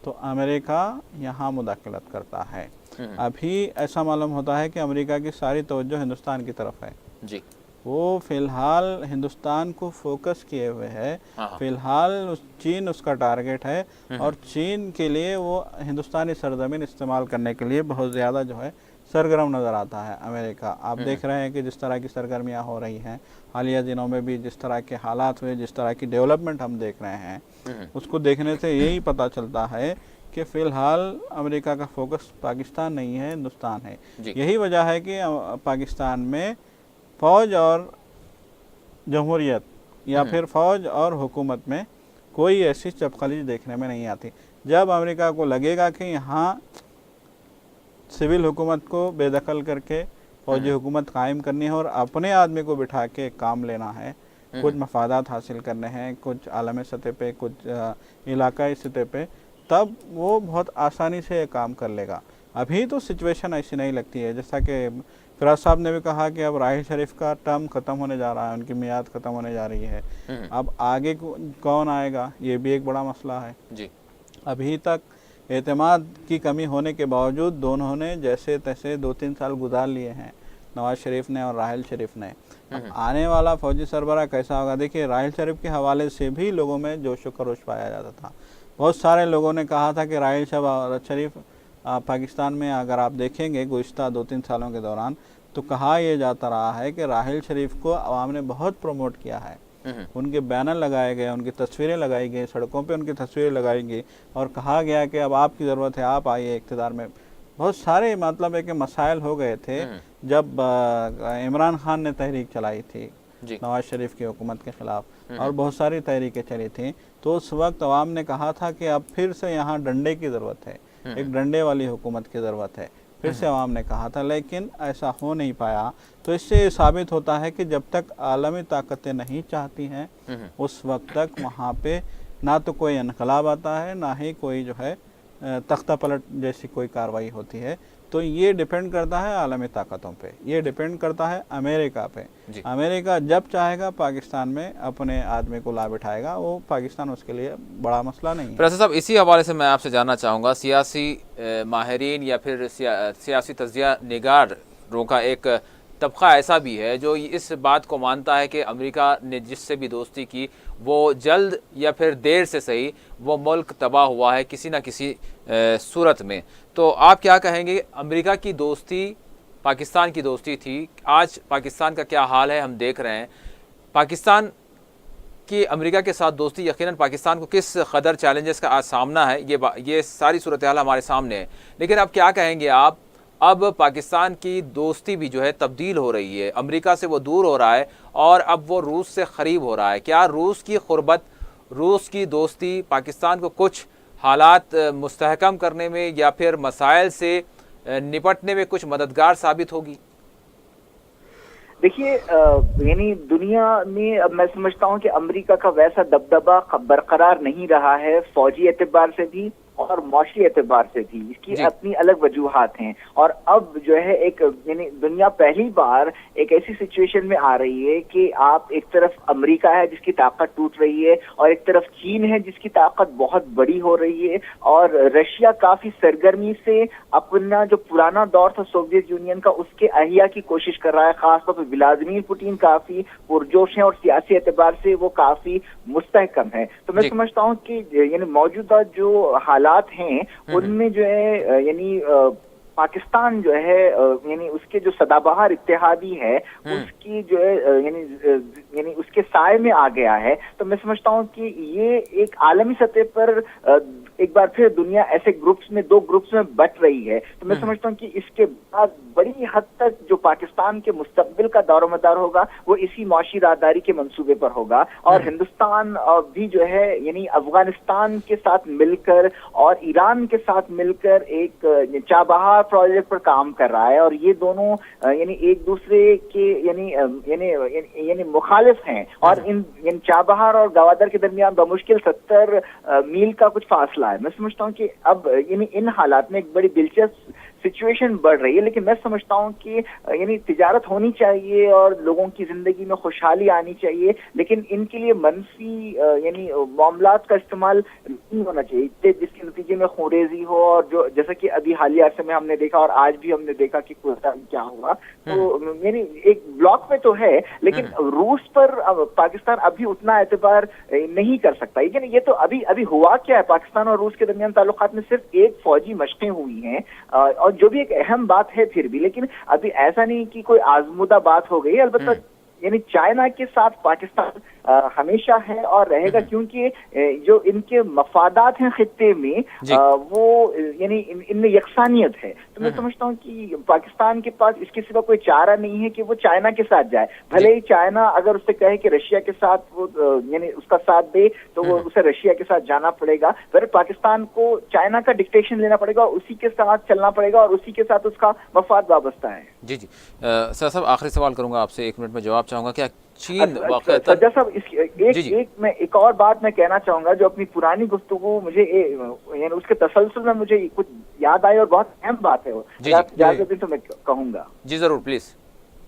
तो अमेरिका यहाँ मुदाखलत करता है। अभी ऐसा मालूम होता है कि अमेरिका की सारी तवज्जो हिंदुस्तान की तरफ है जी। वो फ़िलहाल हिंदुस्तान को फोकस किए हुए है। फ़िलहाल चीन उसका टारगेट है और चीन के लिए वो हिंदुस्तानी सरजमीन इस्तेमाल करने के लिए बहुत ज़्यादा जो है सरगर्म नज़र आता है अमेरिका। आप देख रहे हैं कि जिस तरह की सरगर्मियां हो रही हैं, हालिया दिनों में भी जिस तरह के हालात हुए, जिस तरह की डेवलपमेंट हम देख रहे हैं, उसको देखने से यही पता चलता है कि फ़िलहाल अमेरिका का फोकस पाकिस्तान नहीं है, हिंदुस्तान है। यही वजह है कि पाकिस्तान में फ़ौज और जमहूरियत या फिर फ़ौज और हुकूमत में कोई ऐसी चपखली देखने में नहीं आती। जब अमेरिका को लगेगा कि यहाँ सिविल हुकूमत को बेदखल करके फौजी हुकूमत कायम करनी है और अपने आदमी को बिठा के काम लेना है, कुछ मफादात हासिल करने हैं, कुछ आलमी सतह पे, कुछ इलाकाई सतह पे, तब वो बहुत आसानी से ये काम कर लेगा। अभी तो सिचुएशन ऐसी नहीं लगती है। जैसा कि फिराज साहब ने भी कहा कि अब राहिल शरीफ का टर्म ख़त्म होने जा रहा है, उनकी मियाद ख़त्म होने जा रही है। अब आगे कौन आएगा, ये भी एक बड़ा मसला है जी। अभी तक एतमाद की कमी होने के बावजूद दोनों ने जैसे तैसे 2-3 साल गुजार लिए हैं, नवाज शरीफ ने और राहिल शरीफ ने। अब आने वाला फौजी सरबराह कैसा होगा? देखिए, राहिल शरीफ के हवाले से भी लोगों में जोश व खरोश पाया जाता था। बहुत सारे लोगों ने कहा था कि राहिल शरीफ पाकिस्तान में अगर आप देखेंगे गुज़िश्ता 2-3 सालों के दौरान, तो कहा यह जाता रहा है कि राहिल शरीफ को अवाम ने बहुत प्रमोट किया है। उनके बैनर लगाए गए, उनकी तस्वीरें लगाई गई, सड़कों पे उनकी तस्वीरें लगाई गई और कहा गया कि अब आपकी ज़रूरत है, आप आइए इक़्तिदार में। बहुत सारे मतलब है कि मसाइल हो गए थे जब इमरान खान ने तहरीक चलाई थी नवाज शरीफ की हुकूमत के ख़िलाफ़, और बहुत सारी तहरीकें चली थी। तो उस वक्त अवाम ने कहा था कि अब फिर से यहाँ डंडे की ज़रूरत है, एक डंडे वाली हुकूमत की ज़रूरत है, फिर से अवाम ने कहा था, लेकिन ऐसा हो नहीं पाया। तो इससे साबित होता है कि जब तक आलमी ताकतें नहीं चाहती हैं उस वक्त तक वहाँ पे ना तो कोई इनकलाब आता है, ना ही कोई जो है तख्ता पलट जैसी कोई कार्रवाई होती है। तो ये डिपेंड करता है आलमी ताकतों पे, ये डिपेंड करता है अमेरिका पे। अमेरिका जब चाहेगा पाकिस्तान में अपने आदमी को ला बिठाएगा, वो पाकिस्तान उसके लिए बड़ा मसला नहीं है। प्रोफेसर साहब, इसी हवाले से मैं आपसे जानना चाहूँगा, सियासी माहिरीन या फिर सियासी तज्ज़िया निगारों का एक तबका ऐसा भी है जो इस बात को मानता है कि अमेरिका ने जिससे भी दोस्ती की वो जल्द या फिर देर से सही वो मुल्क तबाह हुआ है किसी न किसी सूरत में। तो आप क्या कहेंगे, अमेरिका की दोस्ती पाकिस्तान की दोस्ती थी, आज पाकिस्तान का क्या हाल है हम देख रहे हैं। पाकिस्तान की अमेरिका के साथ दोस्ती यकीनन पाकिस्तान को किस कदर चैलेंजेस का आज सामना है, ये सारी सूरत हाल हमारे सामने है। लेकिन अब क्या कहेंगे आप, अब पाकिस्तान की दोस्ती भी जो है तब्दील हो रही है, अमेरिका से वो दूर हो रहा है और अब वो रूस से करीब हो रहा है। क्या रूस की क़ुर्बत, रूस की दोस्ती पाकिस्तान को कुछ हालात मुस्तहकम करने में या फिर मसाइल से निपटने में कुछ मददगार साबित होगी? देखिए, यानी दुनिया में अब मैं समझता हूँ कि अमेरिका का वैसा दबदबा बरकरार नहीं रहा है, फौजी एतबार से भी और मौशी एतबार से भी। इसकी अपनी अलग वजूहात हैं। और अब जो है एक यानी दुनिया पहली बार एक ऐसी सिचुएशन में आ रही है कि आप एक तरफ अमेरिका है जिसकी ताकत टूट रही है और एक तरफ चीन है जिसकी ताकत बहुत बड़ी हो रही है, और रशिया काफी सरगर्मी से अपना जो पुराना दौर था सोवियत यूनियन का उसके अहिया की कोशिश कर रहा है। खासतौर पर व्लादिमीर पुतिन काफी पुरजोश हैं और सियासी एतबार से वो काफी मुस्तहकम है। तो मैं समझता हूँ कि यानी मौजूदा जो हालात हैं उनमें जो है यानी पाकिस्तान जो है यानी उसके जो सदाबहार इत्तेहादी है उसकी जो है यानी उसके साए में आ गया है। तो मैं समझता हूँ कि ये एक आलमी सतह पर एक बार फिर दुनिया ऐसे ग्रुप्स में, 2 ग्रुप्स में बट रही है। तो मैं समझता हूँ कि इसके बाद बड़ी हद तक जो पाकिस्तान के मुस्तकबिल का दारोमदार होगा वो इसी मौशी राहदारी के मंसूबे पर होगा। और हिंदुस्तान भी जो है यानी अफगानिस्तान के साथ मिलकर और ईरान के साथ मिलकर एक चाबहार प्रोजेक्ट पर काम कर रहा है, और ये दोनों यानी एक दूसरे के यानी मुखालिफ हैं। और इन चाबहार और गवादर के दरमियान बमुश्किल 70 मील का कुछ फासला है। मैं समझता हूँ कि अब यानी इन हालात में एक बड़ी दिलचस्प सिचुएशन बढ़ रही है। लेकिन मैं समझता हूँ कि यानी तिजारत होनी चाहिए और लोगों की जिंदगी में खुशहाली आनी चाहिए, लेकिन इनके लिए मनफी यानी मामलात का इस्तेमाल नहीं होना चाहिए जिसके नतीजे में खूनरेजी हो। और जो जैसा कि अभी हालिया अरसे में हमने देखा और आज भी हमने देखा कि क्या हुआ, तो यानी एक ब्लॉक में तो है लेकिन रूस पर पाकिस्तान अभी उतना एतबार नहीं कर सकता। ये तो अभी हुआ क्या है, पाकिस्तान और रूस के दरमियान ताल्लुकात में सिर्फ एक फौजी मशकें हुई हैं और और जो भी एक अहम बात है फिर भी, लेकिन अभी ऐसा नहीं कि कोई आजमूदा बात हो गई। अलबत्ता यानी चाइना के साथ पाकिस्तान हमेशा है और रहेगा, क्योंकि जो इनके मफादात हैं खित्ते में वो यानी इनमें यकसानियत है। तो मैं समझता हूँ कि पाकिस्तान के पास इसके सिवा कोई चारा नहीं है कि वो चाइना के साथ जाए। भले ही चाइना अगर उससे कहे कि रशिया के साथ वो यानी उसका साथ दे, तो वो उसे रशिया के साथ जाना पड़ेगा, फिर पाकिस्तान को चाइना का डिक्टेशन लेना पड़ेगा, उसी के साथ चलना पड़ेगा और उसी के साथ उसका मफाद वाबस्ता है। जी जी सर साहब, आखिरी सवाल करूंगा आपसे, 1 मिनट में जवाब चाहूंगा। क्या चीन सज्जा साहब एक और बात मैं कहना चाहूंगा, जो अपनी पुरानी गुफ्तगू मुझे यानी उसके तसलसल में मुझे कुछ याद आई और बहुत अहम बात है, इजाजत तो मैं कहूंगा। जी जरूर, प्लीज।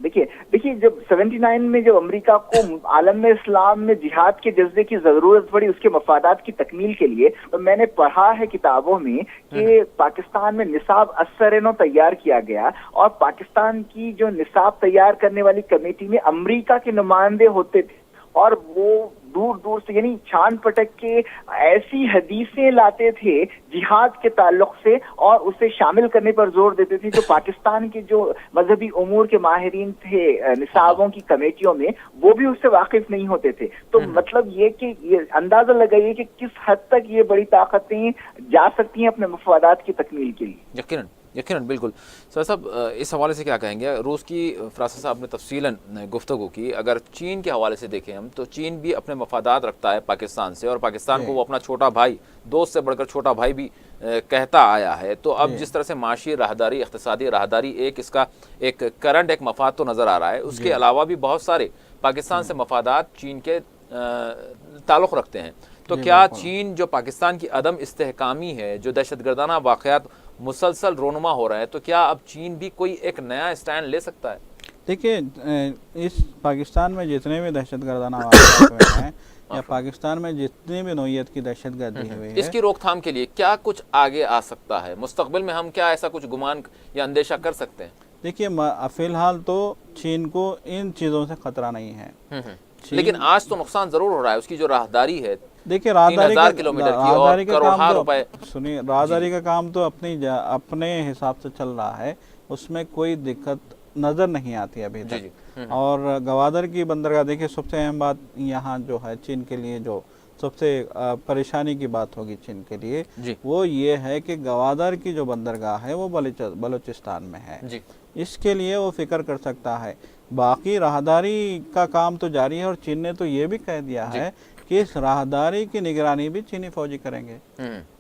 देखिए जब 79 में जब अमेरिका को आलम में इस्लाम में जिहाद के जज्बे की जरूरत पड़ी उसके मफादात की तकमील के लिए, तो मैंने पढ़ा है किताबों में कि पाकिस्तान में निसाब असरनो तैयार किया गया और पाकिस्तान की जो निसाब तैयार करने वाली कमेटी में अमेरिका के नुमाइंदे होते थे और वो दूर दूर से यानी छान पटक के ऐसी हदीसें लाते थे जिहाद के ताल्लुक से और उसे शामिल करने पर जोर देते थे। जो पाकिस्तान के जो मजहबी उमूर के माहिरीन थे निसाबों की कमेटियों में, वो भी उससे वाकिफ नहीं होते थे। तो मतलब ये कि ये अंदाजा लगाइए कि किस हद तक ये बड़ी ताकतें जा सकती हैं अपने मफादात की तकमील के लिए। यकीनन यकीनन, बिल्कुल। सर साहब, इस हवाले से क्या कहेंगे? रूस की फरासत साहब ने तफसीलन गुफ्तगू की। अगर चीन के हवाले से देखें हम, तो चीन भी अपने मफादात रखता है पाकिस्तान से, और पाकिस्तान को वो अपना छोटा भाई, दोस्त से बढ़कर छोटा भाई भी कहता आया है। तो अब जिस तरह से माशी राहदारी, इक़्तिसादी राहदारी एक इसका एक करंट एक मफाद तो नज़र आ रहा है, उसके अलावा भी बहुत सारे पाकिस्तान से मफादात चीन के ताल्लुक़ रखते हैं। तो क्या चीन जो पाकिस्तान की अदम इस्तेहकामी है, जो दहशतगर्दाना वाक़यात मुसलसल रोनुमा हो रहे हैं, तो क्या अब चीन भी कोई एक नया स्टैंड ले सकता है? देखिए, इस पाकिस्तान में जितने भी दहशतगर्दाना वाक़यात हुए हैं या पाकिस्तान में जितनी भी नौइयत की दहशतगर्दी हुई है, इसकी रोकथाम के लिए क्या कुछ आगे आ सकता है? मुस्तक़बिल में हम क्या ऐसा कुछ गुमान या अंदेशा कर सकते हैं? देखिए, फ़िलहाल तो चीन को इन चीज़ों से ख़तरा नहीं है, लेकिन आज तो नुकसान ज़रूर हो रहा है। उसकी जो राहदारी है, देखिए राहदारी का काम तो सुनिए, राहदारी का काम तो अपने हिसाब से चल रहा है, उसमें कोई दिक्कत नज़र नहीं आती अभी तक। और गवादर की बंदरगाह, देखिए सबसे अहम बात यहाँ जो है चीन के लिए, जो सबसे परेशानी की बात होगी चीन के लिए, वो ये है कि गवादर की जो बंदरगाह है वो बलूचिस्तान में है। इसके लिए वो फिक्र कर सकता है। बाकी राहदारी का काम तो जारी है और चीन ने तो ये भी कह दिया है कि इस राहदारी की निगरानी भी चीनी फौजी करेंगे।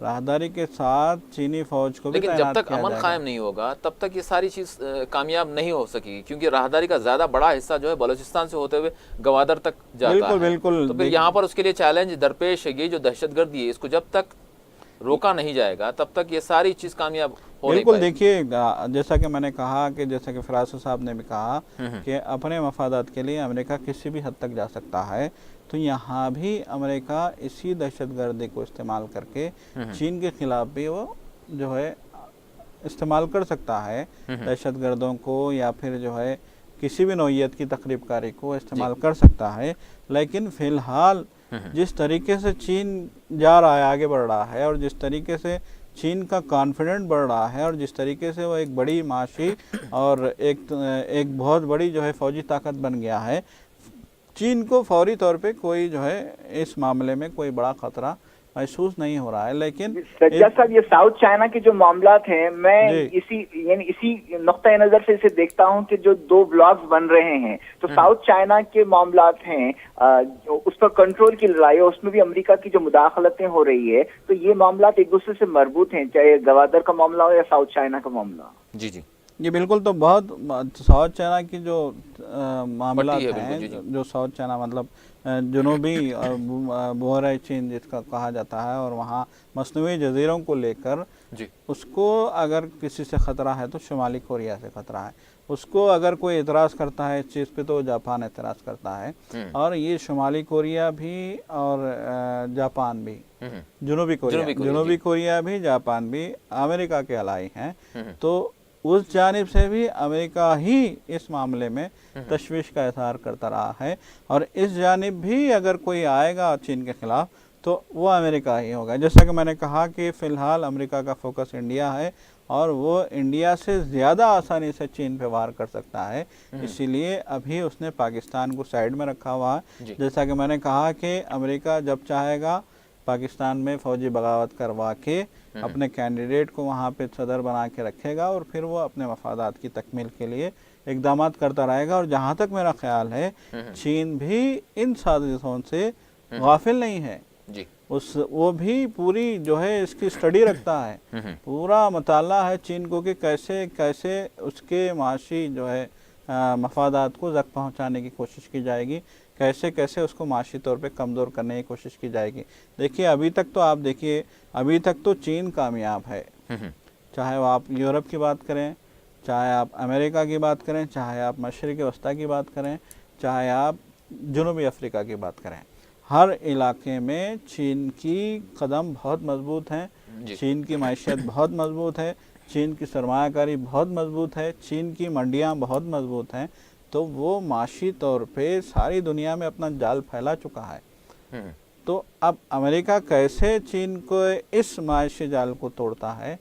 राहदारी के साथ चीनी फौज को भी, लेकिन जब तक अमन कायम नहीं होगा तब तक ये सारी चीज कामयाब नहीं हो सकी, क्योंकि राहदारी का ज्यादा बड़ा हिस्सा जो है बलूचिस्तान से होते हुए गवादर तक जाता है। बिल्कुल। तो फिर यहाँ पर उसके लिए चैलेंज दरपेश है, ये जो दहशतगर्दी है, इसको जब तक रोका नहीं जाएगा तब तक ये सारी चीज कामयाब हो नहीं बिल्कुल। देखिए, जैसा कि मैंने कहा कि जैसा कि फरासत साहब ने भी कहा कि अपने मफादात के लिए अमेरिका किसी भी हद तक जा सकता है, तो यहाँ भी अमेरिका इसी दहशतगर्दी को इस्तेमाल करके चीन के खिलाफ भी वो जो है इस्तेमाल कर सकता है। दहशतगर्दों को या फिर जो है किसी भी नौइयत की तकरीबकारी को इस्तेमाल कर सकता है। लेकिन फ़िलहाल जिस तरीके से चीन जा रहा है, आगे बढ़ रहा है, और जिस तरीके से चीन का कॉन्फिडेंट बढ़ रहा है, और जिस तरीके से वो एक बड़ी माशी और एक बहुत बड़ी जो है फौजी ताकत बन गया है, चीन को फौरी तौर पे कोई जो है इस मामले में कोई बड़ा खतरा महसूस नहीं हो रहा है। लेकिन सज्जा साहब, ये साउथ चाइना के जो मामलात हैं, मैं इसी नुक्ता नज़र से इसे देखता हूं कि जो 2 ब्लॉक्स बन रहे हैं, तो साउथ चाइना के मामलात हैं, उस पर कंट्रोल की लड़ाई है, उसमें भी अमेरिका की जो मुदाखलतें हो रही है, तो ये मामलात एक दूसरे से मरबूत हैं, चाहे गवादर का मामला हो या साउथ चाइना का मामला। जी ये बिल्कुल। तो बहुत साउथ चाइना की जो मामला हैं, जो साउथ चाइना मतलब जनूबी बोहरा चीन जिसका कहा जाता है, और वहाँ मसनूई जजीरों को लेकर उसको अगर किसी से ख़तरा है तो शुमाली कोरिया से ख़तरा है। उसको अगर कोई एतराज़ करता है इस चीज़ पे तो जापान एतराज़ करता है, और ये शुमाली कोरिया भी और जापान भी, जनूबी कोरिया भी, जापान भी अमेरिका के अलाई हैं। तो उस जानिब से भी अमेरिका ही इस मामले में तशवीश का इज़हार करता रहा है, और इस जानिब भी अगर कोई आएगा चीन के ख़िलाफ़ तो वो अमेरिका ही होगा। जैसा कि मैंने कहा कि फ़िलहाल अमेरिका का फोकस इंडिया है اور وہ انڈیا سے زیادہ آسانی سے چین پہ وار کر سکتا ہے، اسی لیے ابھی اس نے پاکستان کو سائیڈ میں رکھا ہوا ہے۔ جیسا کہ میں نے کہا کہ امریکہ جب چاہے گا پاکستان میں فوجی بغاوت کروا کے اپنے کینڈیڈیٹ کو وہاں پہ صدر بنا کے رکھے گا، اور پھر وہ اپنے مفادات کی تکمیل کے لیے اقدامات کرتا رہے گا۔ اور جہاں تک میرا خیال ہے چین بھی ان سازشوں سے غافل نہیں ہے، وہ بھی پوری جو ہے اس کی اسٹڈی رکھتا ہے، پورا مطالعہ ہے چین کو کہ کیسے کیسے اس کے معاشی جو ہے مفادات کو زخم پہنچانے کی کوشش کی جائے گی، کیسے کیسے اس کو معاشی طور پہ کمزور کرنے کی کوشش کی جائے گی۔ دیکھیے ابھی تک تو آپ دیکھیے ابھی تک تو چین کامیاب ہے، چاہے وہ آپ یورپ کی بات کریں، چاہے آپ امریکہ کی بات کریں، چاہے آپ مشرق وسطیٰ کی بات کریں، چاہے آپ جنوبی افریقہ کی بات کریں، ہر علاقے میں چین کی قدم بہت مضبوط ہیں، چین کی معیشت بہت مضبوط ہے، چین کی سرمایہ کاری بہت مضبوط ہے، چین کی منڈیاں بہت مضبوط ہیں، تو وہ معاشی طور پہ ساری دنیا میں اپنا جال پھیلا چکا ہے۔ تو اب امریکہ کیسے چین کو اس معاشی جال کو توڑتا ہے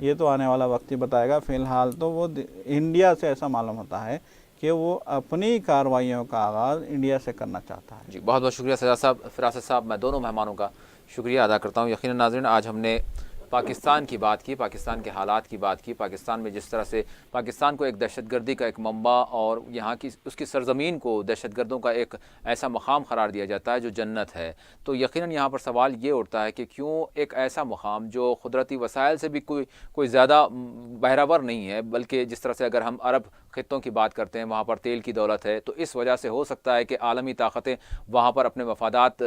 یہ تو آنے والا وقت ہی بتائے گا۔ فی الحال تو وہ انڈیا سے ایسا معلوم ہوتا ہے کہ وہ اپنی کارروائیوں کا آغاز انڈیا سے کرنا چاہتا ہے۔ جی بہت بہت شکریہ سجاد صاحب، فراست صاحب، میں دونوں مہمانوں کا شکریہ ادا کرتا ہوں۔ یقیناً ناظرین آج ہم نے پاکستان کی بات کی، پاکستان کے حالات کی بات کی، پاکستان میں جس طرح سے پاکستان کو ایک دہشت گردی کا ایک منبع اور یہاں کی اس کی سرزمین کو دہشت گردوں کا ایک ایسا مقام قرار دیا جاتا ہے جو جنت ہے، تو یقیناً یہاں پر سوال یہ اٹھتا ہے کہ کیوں ایک ایسا مقام جو قدرتی وسائل سے بھی کوئی زیادہ بہرہور نہیں ہے، بلکہ جس طرح سے اگر ہم عرب خطوں کی بات کرتے ہیں وہاں پر تیل کی دولت ہے، تو اس وجہ سے ہو سکتا ہے کہ عالمی طاقتیں وہاں پر اپنے مفادات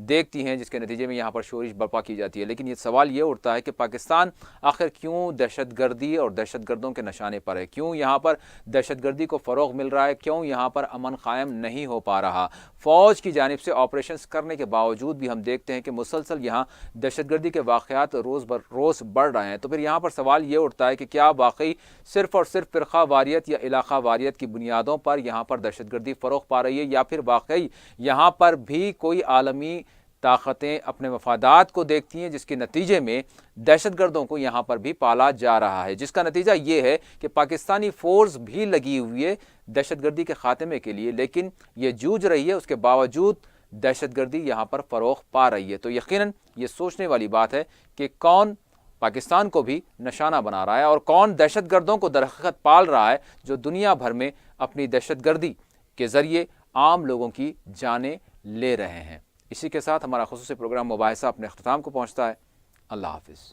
دیکھتی ہیں، جس کے نتیجے میں یہاں پر شورش برپا کی جاتی ہے۔ لیکن یہ سوال یہ اٹھتا ہے کہ پاکستان آخر کیوں دہشت گردی اور دہشت گردوں کے نشانے پر ہے، کیوں یہاں پر دہشت گردی کو فروغ مل رہا ہے، کیوں یہاں پر امن قائم نہیں ہو پا رہا۔ فوج کی جانب سے آپریشنز کرنے کے باوجود بھی ہم دیکھتے ہیں کہ مسلسل یہاں دہشت گردی کے واقعات روز بڑھ رہے ہیں، تو پھر یہاں پر سوال یہ اٹھتا ہے کہ کیا واقعی صرف اور صرف فرقہ واریت یا علاقہ واریت کی بنیادوں پر یہاں پر دہشت گردی فروغ پا رہی ہے، یا پھر واقعی یہاں پر بھی کوئی عالمی طاقتیں اپنے مفادات کو دیکھتی ہیں، جس کے نتیجے میں دہشت گردوں کو یہاں پر بھی پالا جا رہا ہے، جس کا نتیجہ یہ ہے کہ پاکستانی فورس بھی لگی ہوئی ہے دہشت گردی کے خاتمے کے لیے، لیکن یہ جوجھ رہی ہے، اس کے باوجود دہشت گردی یہاں پر فروغ پا رہی ہے۔ تو یقیناً یہ سوچنے والی بات ہے کہ کون پاکستان کو بھی نشانہ بنا رہا ہے اور کون دہشت گردوں کو درحقیقت پال رہا ہے، جو دنیا بھر میں اپنی دہشت گردی کے ذریعے عام لوگوں کی جانیں لے رہے ہیں۔ اسی کے ساتھ ہمارا خصوصی پروگرام مباحثہ اپنے اختتام کو پہنچتا ہے۔ اللہ حافظ۔